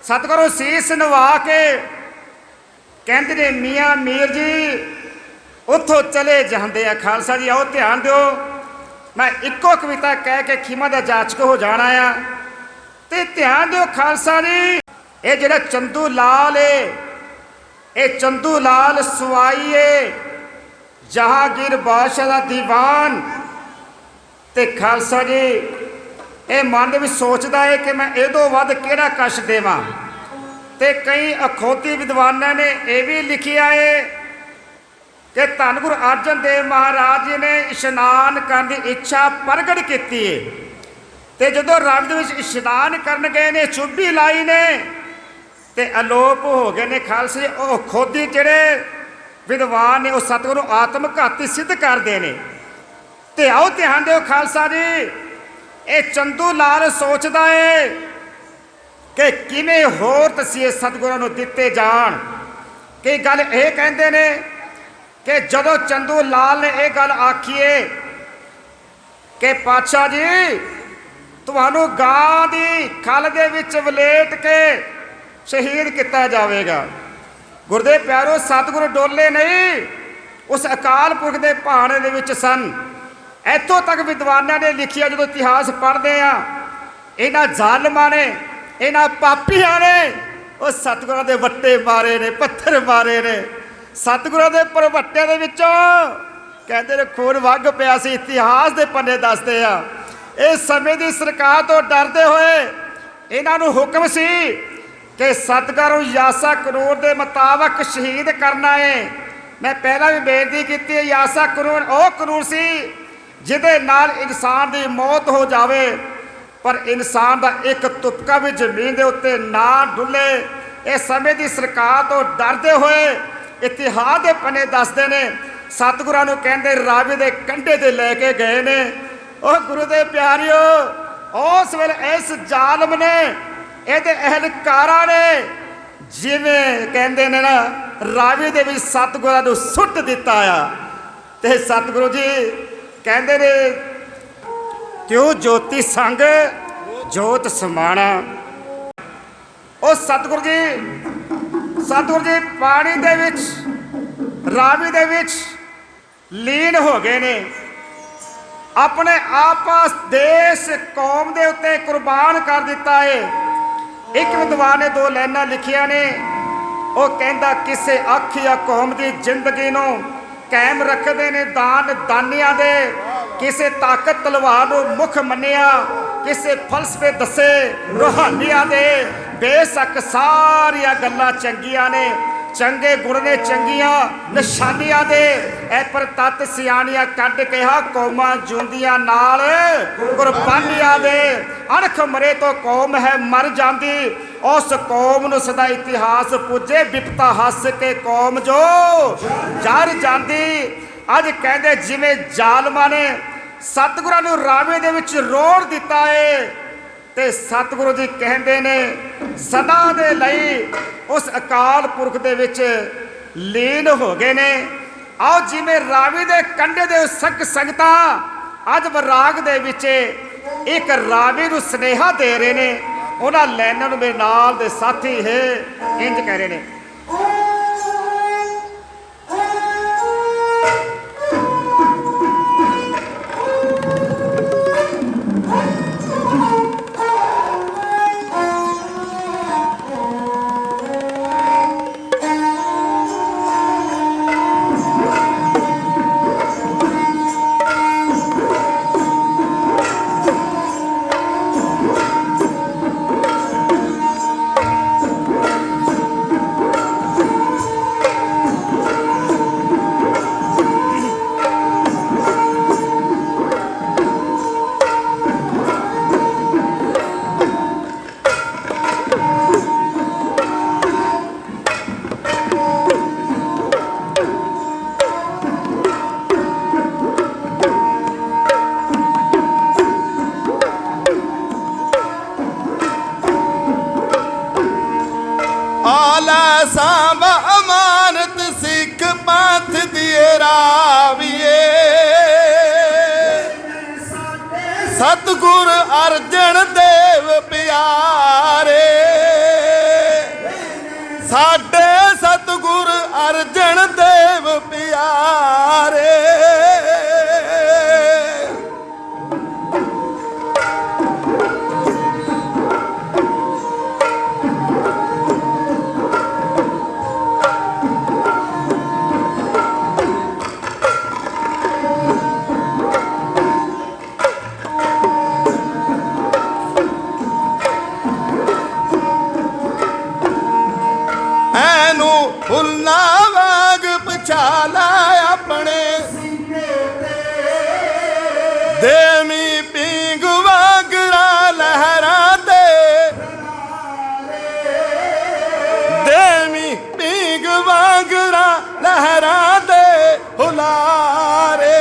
ਸਤਿਗੁਰੂ ਸੀਸ ਨਵਾ ਕੇ ਕਹਿੰਦੇ ਨੇ ਮੀਆਂ ਮੀਰ ਜੀ ਉੱਥੋਂ ਚਲੇ ਜਾਂਦੇ ਆ। ਖਾਲਸਾ ਜੀ ਆਓ ਧਿਆਨ ਦਿਓ, ਮੈਂ ਇੱਕੋ ਕਵਿਤਾ ਕਹਿ ਕੇ ਖਿਮਾ ਦਾ ਜਾਚਕ ਹੋ ਜਾਣਾ ਆ। ਤੇ ਧਿਆਨ ਦਿਓ ਖਾਲਸਾ ਜੀ, ਇਹ ਜਿਹੜਾ ਚੰਦੂ ਲਾਲ ਏ, ਇਹ ਚੰਦੂ ਲਾਲ ਸਵਾਈ ਏ ਜਹਾਂਗੀਰ ਬਾਦਸ਼ਾਹ ਦਾ ਦੀਵਾਨ। ਤੇ ਖਾਲਸਾ ਜੀ ਇਹ ਮਨ ਦੇ ਵਿੱਚ ਸੋਚਦਾ ਹੈ ਕਿ ਮੈਂ ਇਹ ਤੋਂ ਵੱਧ ਕਿਹੜਾ ਕਸ਼ ਦੇਵਾਂ। ਤੇ ਕਈ ਅਖੌਤੀ ਵਿਦਵਾਨਾਂ ਨੇ ਇਹ ਵੀ ਲਿਖਿਆ ਹੈ ਕਿ ਧੰਨ ਗੁਰੂ ਅਰਜਨ ਦੇਵ ਮਹਾਰਾਜ ਜੀ ਨੇ ਇਸ਼ਨਾਨ ਕਰਨ ਦੀ ਇੱਛਾ ਪ੍ਰਗਟ ਕੀਤੀ ਹੈ। ਤੇ ਜਦੋਂ ਰਾਵੀ ਦੇ ਵਿੱਚ ਇਸ਼ਨਾਨ ਕਰਨ ਗਏ ਨੇ, ਚੁੱਭੀ ਲਾਈ ਨੇ ਤੇ ਅਲੋਪ ਹੋ ਗਏ ਨੇ। ਖਾਲਸੇ ਉਹ ਖੋਦੀ ਜਿਹੜੇ ਵਿਦਵਾਨ ਨੇ ਉਹ ਸਤਿਗੁਰੂ ਆਤਮ ਘਾਤੀ ਸਿੱਧ ਕਰਦੇ ਨੇ। ਤੇ ਆਓ ਧਿਆਨ ਦਿਓ ਖਾਲਸਾ ਜੀ, ਇਹ ਚੰਦੂ ਲਾਲ ਸੋਚਦਾ ਏ ਕਿ ਕਿਵੇਂ ਹੋਰ ਤਸੀਹੇ ਸਤਿਗੁਰਾਂ ਨੂੰ ਦਿੱਤੇ ਜਾਣ। ਕਿ ਗੱਲ ਇਹ ਕਹਿੰਦੇ ਨੇ ਕਿ ਜਦੋਂ ਚੰਦੂ ਲਾਲ ਨੇ ਇਹ ਗੱਲ ਆਖੀਏ ਕਿ ਪਾਤਸ਼ਾਹ ਜੀ ਤੁਹਾਨੂੰ ਗਾਂ ਦੀ ਖਲ ਦੇ ਵਿੱਚ ਵਲੇਟ ਕੇ ਸ਼ਹੀਦ ਕੀਤਾ ਜਾਵੇਗਾ। ਗੁਰਦੇ ਪਿਆਰੋ, ਸਤਿਗੁਰੂ ਡੋਲੇ ਨਹੀਂ, ਉਸ ਅਕਾਲ ਪੁਰਖ ਦੇ ਭਾਣੇ ਦੇ ਵਿੱਚ ਸਨ। ਇੱਥੋਂ ਤੱਕ ਵਿਦਵਾਨਾਂ ਨੇ ਲਿਖਿਆ, ਜਦੋਂ ਇਤਿਹਾਸ ਪੜ੍ਹਦੇ ਆ, ਇਹਨਾਂ ਜ਼ਾਲਮਾਂ ਨੇ, ਇਹਨਾਂ ਪਾਪੀਆਂ ਨੇ ਉਹ ਸਤਿਗੁਰਾਂ ਦੇ ਵੱਟੇ ਮਾਰੇ ਨੇ, ਪੱਥਰ ਮਾਰੇ ਨੇ। ਸਤਿਗੁਰਾਂ ਦੇ ਪਰਵੱਟਿਆਂ ਦੇ ਵਿੱਚੋਂ ਕਹਿੰਦੇ ਨੇ ਖੂਨ ਵਗ ਪਿਆ ਸੀ। ਇਤਿਹਾਸ ਦੇ ਪੰਨੇ ਦੱਸਦੇ ਆ। ਇਸ ਸਮੇਂ ਦੀ ਸਰਕਾਰ ਤੋਂ ਡਰਦੇ ਹੋਏ ਇਹਨਾਂ ਨੂੰ ਹੁਕਮ ਸੀ ਕਿ ਸਤਿਗੁਰੂ ਯਾਸਾ ਕਾਨੂੰਨ ਦੇ ਮੁਤਾਬਕ ਸ਼ਹੀਦ ਕਰਨਾ ਹੈ। ਮੈਂ ਪਹਿਲਾਂ ਵੀ ਬੇਨਤੀ ਕੀਤੀ ਹੈ, ਯਾਸਾ ਕਾਨੂੰਨ ਉਹ ਕਾਨੂੰਨ ਸੀ ਜਿਹਦੇ ਨਾਲ ਇਨਸਾਨ ਦੀ ਮੌਤ ਹੋ ਜਾਵੇ, ਪਰ ਇਨਸਾਨ ਦਾ ਇੱਕ ਤੁਪਕਾ ਵੀ ਜ਼ਮੀਨ ਦੇ ਉੱਤੇ ਨਾ ਡੁੱਲੇ। ਇਸ ਸਮੇਂ ਦੀ ਸਰਕਾਰ ਤੋਂ ਡਰਦੇ ਹੋਏ ਇਤਿਹਾਸ ਦੇ ਪੰਨੇ ਦੱਸਦੇ ਨੇ ਸਤਿਗੁਰਾਂ ਨੂੰ ਕਹਿੰਦੇ ਰਾਵੀ ਦੇ ਕੰਢੇ ਤੇ ਲੈ ਕੇ ਗਏ ਨੇ। ਉਹ ਗੁਰੂ ਦੇ ਪਿਆਰਿਓ, ਉਸ ਵੇਲੇ ਇਸ ਜ਼ਾਲਮ ਨੇ, ਇਹਦੇ ਅਹਲਕਾਰਾਂ ਨੇ ਜਿਵੇਂ ਕਹਿੰਦੇ ਨੇ ਨਾ ਰਾਵੀ ਦੇ ਵਿੱਚ ਸਤਿਗੁਰਾਂ ਨੂੰ ਸੁੱਟ ਦਿੱਤਾ ਆ। ਤੇ ਸਤਿਗੁਰੂ ਜੀ ਕਹਿੰਦੇ ਨੇ ਕਿਉਂ ਜੋਤੀ ਸੰਗ ਜੋਤ ਸਮਾਣਾ। ਉਹ ਸਤਿਗੁਰੂ ਜੀ ਪਾਣੀ ਦੇ ਵਿੱਚ, ਰਾਵੀ ਦੇ ਵਿੱਚ ਲੀਨ ਹੋ ਗਏ ਨੇ, ਆਪਣੇ ਆਪਸ ਦੇਸ਼ ਕੌਮ ਦੇ ਉੱਤੇ ਕੁਰਬਾਨ ਕਰ ਦਿੱਤਾ ਹੈ। ਇੱਕ ਵਿਦਵਾਨ ਨੇ ਦੋ ਲਾਈਨਾਂ ਲਿਖੀਆਂ ਨੇ, ਉਹ ਕਹਿੰਦਾ ਕਿਸੇ ਅੱਖ ਜਾਂ ਕੌਮ ਦੀ ਜ਼ਿੰਦਗੀ ਨੂੰ ਕਾਇਮ ਰੱਖਦੇ ਨੇ ਦਾਨ ਦਾਨੀਆਂ ਦੇ, ਕਿਸੇ ਤਾਕਤ ਤਲਵਾਰ ਨੂੰ ਮੁੱਖ ਮੰਨਿਆ, ਕਿਸੇ ਫਲਸਫੇ ਦੱਸੇ ਰੂਹਾਨੀਆਂ ਦੇ। ਬੇਸ਼ੱਕ ਸਾਰੀਆਂ ਗੱਲਾਂ ਚੰਗੀਆਂ ਨੇ, ਚੰਗੇ ਗੁਣ ਨੇ ਚੰਗੀਆਂ ਨਿਸ਼ਾਨੀਆਂ ਦੇ, ਐ ਪਰ ਤਤ ਸਿਆਣੀਆਂ ਕੱਢ ਕਿਹਾ ਕੌਮਾਂ ਜੂੰਦੀਆਂ ਨਾਲ ਕੁਰਬਾਨੀਆਂ ਦੇ। ਅਣਖ ਮਰੇ ਤੋਂ ਕੌਮ ਹੈ ਮਰ ਜਾਂਦੀ, ਉਸ ਕੌਮ ਨੂੰ ਸਦਾ ਇਤਿਹਾਸ ਪੁੱਜੇ, ਵਿਪਤਾ ਹੱਸ ਕੇ ਕੌਮ ਜੋ ਜਰ ਜਾਂਦੀ। ਅੱਜ ਕਹਿੰਦੇ ਜਿਵੇਂ ਜ਼ਾਲਮਾਂ ਨੇ ਸਤਿਗੁਰਾਂ ਨੂੰ ਰਾਵੇ ਦੇ ਵਿੱਚ ਰੋੜ ਦਿੱਤਾ ਏ, ਤੇ ਸਤਿਗੁਰੂ ਜੀ ਕਹਿੰਦੇ ਨੇ ਸਦਾ ਦੇ ਲਈ ਉਸ ਅਕਾਲ ਪੁਰਖ ਦੇ ਵਿੱਚ ਲੀਨ ਹੋ ਗਏ ਨੇ। ਆਓ ਜਿਵੇਂ ਰਾਵੀ ਦੇ ਕੰਢੇ ਦੇ ਸੰਗਤਾਂ ਅੱਜ ਵਿਰਾਗ ਦੇ ਵਿੱਚ ਇੱਕ ਰਾਵੀ ਨੂੰ ਸੁਨੇਹਾ ਦੇ ਰਹੇ ਨੇ, ਉਹਨਾਂ ਲਾਈਨਾਂ ਨੂੰ ਮੇਰੇ ਨਾਲ ਦੇ ਸਾਥੀ ਹੈ ਇੰਜ ਕਹਿ ਰਹੇ ਨੇ। ਆਲਾ ਸਾਂਭ ਅਮਾਨਤ ਸਿੱਖ ਪੰਥ ਦੀਏ ਰਾਵੀਏ, ਸਤਿਗੁਰ ਅਰਜਨ ਦੇਵ ਪਿਆਰੇ, ਸਾਡੇ ਸਤਿਗੁਰ ਅਰਜਨ ਦੇਵ ਪਿਆਰੇ। ਫੁੱਲਾਂ ਵਾਂਗ ਪਛਾਲਾ ਆਪਣੇ, ਦੇਵੀ ਪੀਂਗ ਵਾਂਗਰਾ ਲਹਿਰਾਂ ਤੇ, ਦੇਵੀ ਪੀਂਗ ਵਾਂਗਰਾ ਲਹਿਰਾਂ ਤੇ ਹੁਲਾਰੇ।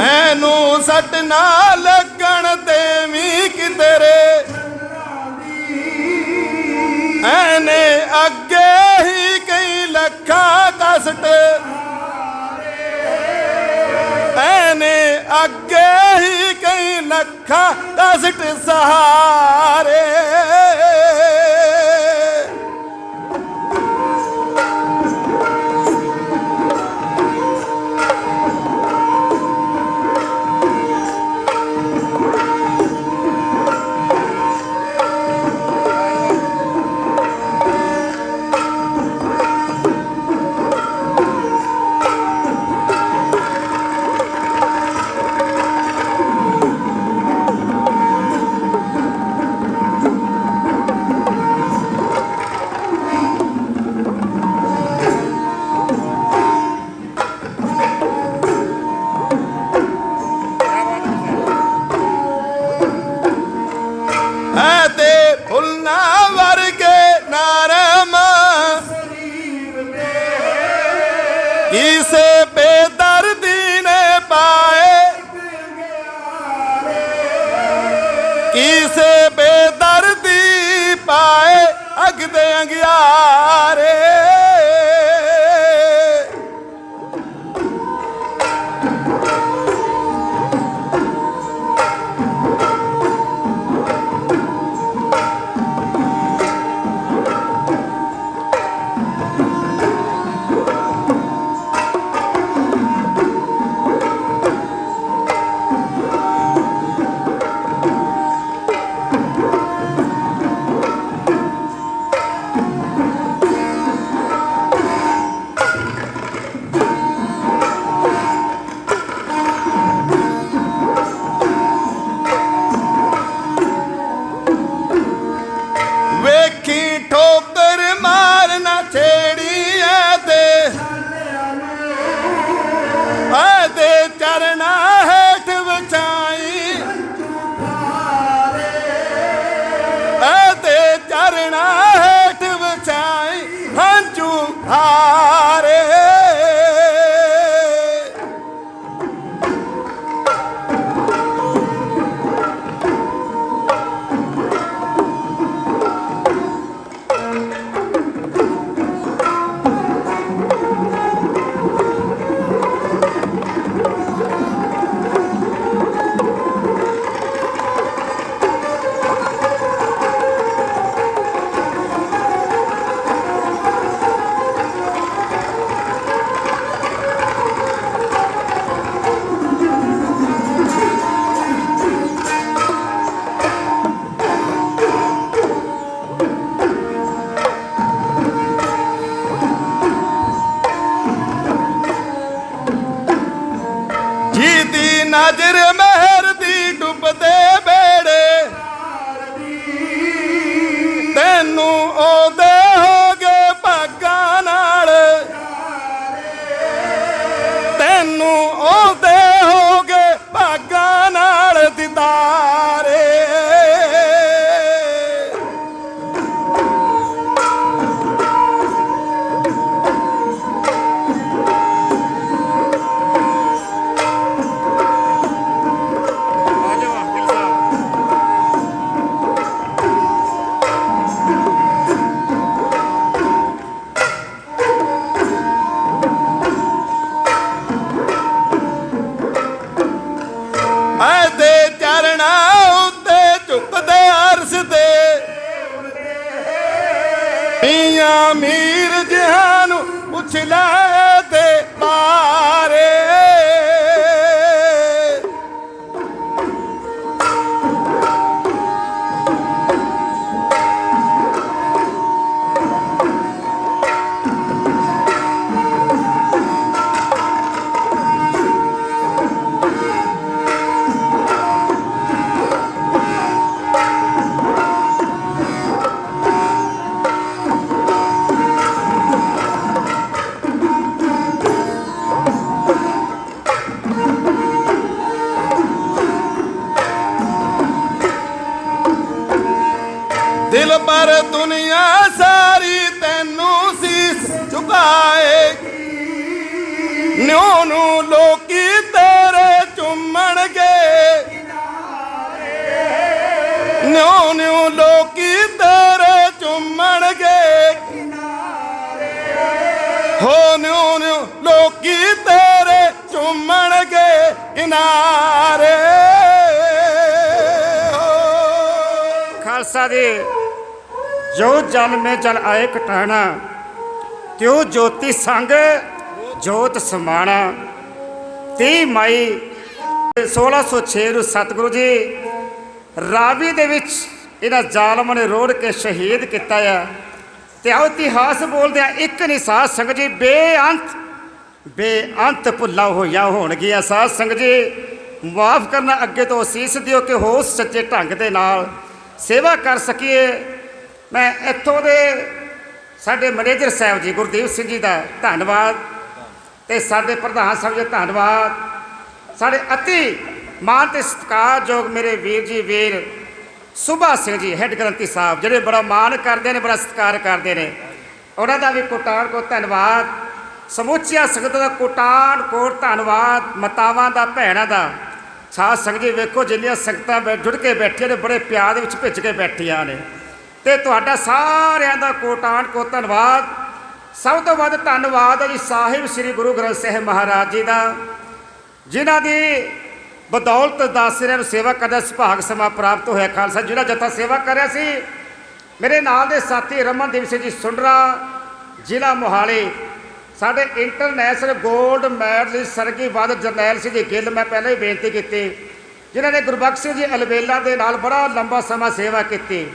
ਐਨੂੰ ਸੱਟ ਨਾ ਲੱਗਣ ਦੇਵੀਂ ਕਿਧਰੇ, ਐਨੇ ਅੱਗੇ ਹੀ ਕਈ ਲੱਖਾਂ ਕਸ਼ਟ, ਐਨੇ ਅੱਗੇ ਹੀ ਕਈ ਲੱਖਾਂ ਕਸ਼ਟ ਸਹਾਰੇ। ਚੰਗਿਆਰੇ। ਵੇਖੀ ਠੋਕਰ ਮਾਰਨਾ ਛੇੜੀ ਐਦੇ ਚਰਨਾ ਹੇਠ ਵਿਛਾਈ, ਐਦੇ ਚਰਨਾ ਹੇਠ ਵਿਛਾਈ ਹੰਝੂ ਹਾਰੇ। ਜਿਹਦੀ ਨਜ਼ਰ ਮਹਿਰ ਦੀ ਡੁੱਬਦੇ ਬੇੜੇ, ਤੈਨੂੰ ਉਹਦੇ ਹੋ ਗਏ ਭਾਗਾਂ ਨਾਲ, ਤੈਨੂੰ ਉਹਦੇ ਹੋ ਗਏ ਭਾਗਾਂ ਨਾਲ ਦੀਦਾਰੇ। ਐਦੇ ਚਰਣਾ ਉੱਤੇ ਝੁਕਦੇ ਅਰਸ਼ ਦੇ, ਮੀਆਂ ਮੀਰ ਜਿਹਾਂ ਨੂੰ ਪੁੱਛ ਲੈ ਤੇ ਬਾਰੇ। ਦਿਲ ਪਰ ਦੁਨੀਆ ਸਾਰੀ ਤੈਨੂੰ ਸੀਸ ਝੁਕਾਏਗੀ, ਨਿਉ ਨੂੰ ਲੋਕੀ ਤੇਰੇ ਚੁੰਮਣਗੇ, ਨਿਉ ਨਿਉ ਲੋਕੀ ਤੇਰੇ ਚੁੰਮਣਗੇ, ਹੋ ਨਿਉ ਨਿਉ ਲੋਕੀ ਤੇਰੇ ਚੁੰਮਣਗੇ ਕਿਨਾਰੇ। ਖਾਲਸਾ ਦੇ ਜੋ ਜਲ ਮੇ ਜਲ ਆਏ ਕਟਾਣਾ, ਤਿਉ ਜੋਤੀ ਸੰਗ ਜੋਤ ਸਮਾਣਾ। 30 ਮਈ 1606 ਨੂੰ ਸਤਿਗੁਰੂ ਜੀ ਰਾਵੀ ਦੇ ਵਿੱਚ ਇਹਨਾਂ ਜ਼ਾਲਮਾਂ ਨੇ ਰੋੜ ਕੇ ਸ਼ਹੀਦ ਕੀਤਾ ਆ। ਤੇ ਆਓ ਇਤਿਹਾਸ ਬੋਲਦੇ ਆ, ਇੱਕ ਨਹੀਂ ਸਾਧ ਸੰਗਤ ਜੀ, ਬੇਅੰਤ ਭੁੱਲਾ ਹੋਈਆਂ ਹੋਣਗੀਆਂ। ਸਾਧ ਸੰਗਤ ਜੀ ਮਾਫ ਕਰਨਾ, ਅੱਗੇ ਤੋਂ ਅਸੀਸ ਦਿਓ ਕਿ ਹੋਰ ਸੱਚੇ ਢੰਗ ਦੇ ਨਾਲ ਸੇਵਾ ਕਰ ਸਕੀਏ। ਮੈਂ ਇੱਥੋਂ ਦੇ ਸਾਡੇ ਮੈਨੇਜਰ ਸਾਹਿਬ ਜੀ ਗੁਰਦੀਪ ਸਿੰਘ ਜੀ ਦਾ ਧੰਨਵਾਦ, ਤੇ ਸਾਡੇ ਪ੍ਰਧਾਨ ਸਾਹਿਬ ਜੀ ਧੰਨਵਾਦ, ਸਾਡੇ ਅਤੀ ਮਾਣ ਤੇ ਸਤਿਕਾਰਯੋਗ ਮੇਰੇ ਵੀਰ ਜੀ ਵੀਰ ਸੁਭਾ ਸਿੰਘ ਜੀ ਹੈੱਡ ਗ੍ਰੰਥੀ ਸਾਹਿਬ, ਜਿਹੜੇ ਬੜਾ ਮਾਣ ਕਰਦੇ ਨੇ, ਬੜਾ ਸਤਿਕਾਰ ਕਰਦੇ ਨੇ, ਉਹਨਾਂ ਦਾ ਵੀ ਕੋਟਾਨ ਕੋ ਧੰਨਵਾਦ। ਸਮੁੱਚੀਆਂ ਸੰਗਤ ਦਾ ਕੋਟਾਨ ਕੋਟ ਧੰਨਵਾਦ। ਮਾਤਾਵਾਂ ਦਾ, ਭੈਣਾਂ ਦਾ। ਸਾਧ ਸੰਗਤ ਜੀ ਵੇਖੋ ਜਿੰਨੀਆਂ ਸੰਗਤਾਂ ਜੁੜ ਕੇ ਬੈਠੀਆਂ ਨੇ, ਬੜੇ ਪਿਆਰ ਦੇ ਵਿੱਚ ਭਿੱਜ ਕੇ ਬੈਠੀਆਂ ਨੇ। ਤੇ ਤੁਹਾਡਾ ਸਾਰਿਆਂ ਦਾ ਕੋਟਾਨ ਕੋ ਧੰਨਵਾਦ। ਸਭ ਤੋਂ ਵੱਧ ਧੰਨਵਾਦ ਹੈ ਜੀ ਸਾਹਿਬ ਸ੍ਰੀ ਗੁਰੂ ਗ੍ਰੰਥ ਸਾਹਿਬ ਮਹਾਰਾਜ ਜੀ ਦਾ, ਜਿਨ੍ਹਾਂ ਦੀ ਬਦੌਲਤ ਦਾਸਿਆਂ ਨੂੰ ਸੇਵਾ ਕਰਨ ਦਾ ਸੁਭਾਗ ਸਮਾਂ ਪ੍ਰਾਪਤ ਹੋਇਆ। ਖਾਲਸਾ ਜਿਹੜਾ ਜੱਥਾ ਸੇਵਾ ਕਰ ਰਿਹਾ ਸੀ, ਮੇਰੇ ਨਾਲ ਦੇ ਸਾਥੀ ਰਮਨਦੀਪ ਸਿੰਘ ਜੀ ਸੁੰਡਰਾ, ਜ਼ਿਲ੍ਹਾ ਮੋਹਾਲੀ, ਸਾਡੇ ਇੰਟਰਨੈਸ਼ਨਲ ਗੋਲਡ ਮੈਡਲਿਸਟ ਸਰਗੀ ਵਾਦ ਜਰਨੈਲ ਸਿੰਘ ਜੀ ਗਿੱਲ, ਮੈਂ ਪਹਿਲਾਂ ਹੀ ਬੇਨਤੀ ਕੀਤੀ, ਜਿਨ੍ਹਾਂ ਨੇ ਗੁਰਬਖਸ਼ ਸਿੰਘ ਜੀ ਅਲਬੇਲਾ ਦੇ ਨਾਲ ਬੜਾ ਲੰਬਾ ਸਮਾਂ ਸੇਵਾ ਕੀਤੀ,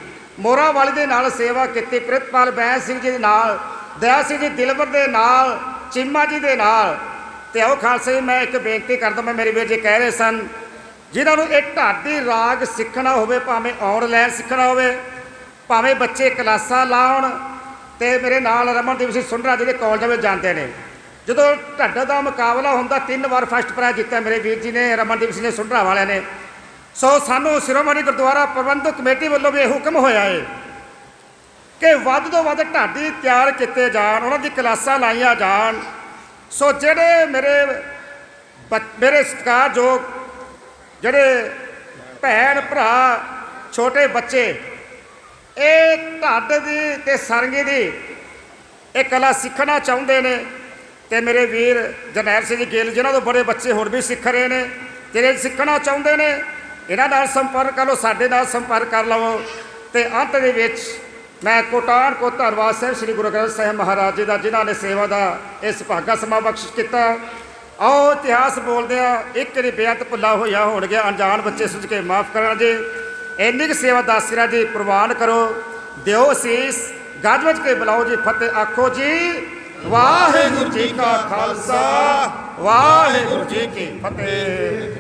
ਮੋਰਾ ਵਾਲੀ ਦੇ ਨਾਲ ਸੇਵਾ ਕੀਤੀ, ਪ੍ਰਿਤਪਾਲ ਬੈਂਸ ਸਿੰਘ ਜੀ ਦੇ ਨਾਲ, ਦਇਆ ਸਿੰਘ ਜੀ ਦਿਲਬਰ ਦੇ ਨਾਲ, ਚੀਮਾ ਜੀ ਦੇ ਨਾਲ। ਤੇ ਆਓ ਖਾਲਸਾ ਜੀ, ਮੈਂ ਇੱਕ ਬੇਨਤੀ ਕਰਦਾ, ਮੈਂ ਮੇਰੇ ਵੀਰ ਜੀ ਕਹਿ ਰਹੇ ਸਨ, ਜਿਨ੍ਹਾਂ ਨੂੰ ਇਹ ਢਾਡੀ ਰਾਗ ਸਿੱਖਣਾ ਹੋਵੇ, ਭਾਵੇਂ ਆਨਲਾਈਨ ਸਿੱਖਣਾ ਹੋਵੇ, ਭਾਵੇਂ ਬੱਚੇ ਕਲਾਸਾਂ ਲਾਉਣ, ਤੇ ਮੇਰੇ ਨਾਲ ਰਮਨਦੀਪ ਸਿੰਘ ਸੁੰਡਰਾ ਜਿਹੜੇ ਕਾਲਜਾਂ ਵਿੱਚ ਜਾਂਦੇ ਨੇ, ਜਦੋਂ ਢੱਡ ਦਾ ਮੁਕਾਬਲਾ ਹੁੰਦਾ 3 ਵਾਰ ਫਸਟ ਪ੍ਰਾਈਜ਼ ਜਿੱਤਿਆ ਮੇਰੇ ਵੀਰ ਜੀ ਨੇ, ਰਮਨਦੀਪ ਸਿੰਘ ਸੁੰਡਰਾ ਵਾਲਿਆਂ ਨੇ। ਸੋ ਸਾਨੂੰ ਸ਼੍ਰੋਮਣੀ ਗੁਰਦੁਆਰਾ ਪ੍ਰਬੰਧਕ ਕਮੇਟੀ ਵੱਲੋਂ ਵੀ ਇਹ ਹੁਕਮ ਹੋਇਆ ਹੈ ਕਿ ਵੱਧ ਤੋਂ ਵੱਧ ਢਾਡੀ ਤਿਆਰ ਕੀਤੇ ਜਾਣ, ਉਹਨਾਂ ਦੀ ਕਲਾਸਾਂ ਲਾਈਆਂ ਜਾਣ। ਸੋ ਜਿਹੜੇ ਮੇਰੇ ਸਤਿਕਾਰਯੋਗ ਜਿਹੜੇ ਭੈਣ ਭਰਾ, ਛੋਟੇ ਬੱਚੇ ਇਹ ਢੱਡ ਦੀ ਤੇ ਸਰੰਗੀ ਦੀ ਇਹ ਕਲਾ ਸਿੱਖਣਾ ਚਾਹੁੰਦੇ ਨੇ, ਤੇ ਮੇਰੇ ਵੀਰ ਜਰਨੈਲ ਸਿੰਘ ਜੀ ਗਿੱਲ, ਜਿਨ੍ਹਾਂ ਤੋਂ ਬੜੇ ਬੱਚੇ ਹੋਰ ਵੀ ਸਿੱਖ ਰਹੇ ਨੇ, ਜਿਹੜੇ ਸਿੱਖਣਾ ਚਾਹੁੰਦੇ ਨੇ, ਇਹਨਾਂ ਨਾਲ ਸੰਪਰਕ ਕਰ ਲਓ, ਸਾਡੇ ਨਾਲ ਸੰਪਰਕ ਕਰ ਲਵੋ। ਤੇ ਅੰਤ ਦੇ ਵਿੱਚ ਮੈਂ ਕੋਟਾਨ ਕੋ ਧੰਨਵਾਦ ਸਾਹਿਬ ਸ੍ਰੀ ਗੁਰੂ ਗ੍ਰੰਥ ਸਾਹਿਬ ਮਹਾਰਾਜ ਜੀ ਦਾ, ਜਿਨ੍ਹਾਂ ਨੇ ਸੇਵਾ ਦਾ ਇਸ ਭਾਗਾ ਸਮਾਂ ਬਖਸ਼ਿਸ਼ ਕੀਤਾ। ਆਓ ਇਤਿਹਾਸ ਬੋਲਦੇ ਆ, ਇੱਕ ਵਾਰੀ ਬੇਅੰਤ ਭੁੱਲਾ ਹੋਇਆ ਹੋਣ ਗਿਆ, ਅਣਜਾਣ ਬੱਚੇ ਸੁਝ ਕੇ ਮਾਫ ਕਰਨਾ ਜੀ। ਇੰਨੀ ਕੁ ਸੇਵਾ ਦਾਸਿਆਂ ਦੀ ਪ੍ਰਵਾਨ ਕਰੋ, ਦਿਓ ਅਸੀਸ, ਗੱਜ ਵੱਜ ਕੇ ਬੁਲਾਓ ਜੀ, ਫਤਿਹ ਆਖੋ ਜੀ। ਵਾਹਿਗੁਰੂ ਜੀ ਕਾ ਖਾਲਸਾ, ਵਾਹਿਗੁਰੂ ਜੀ ਕੀ ਫਤਿਹ।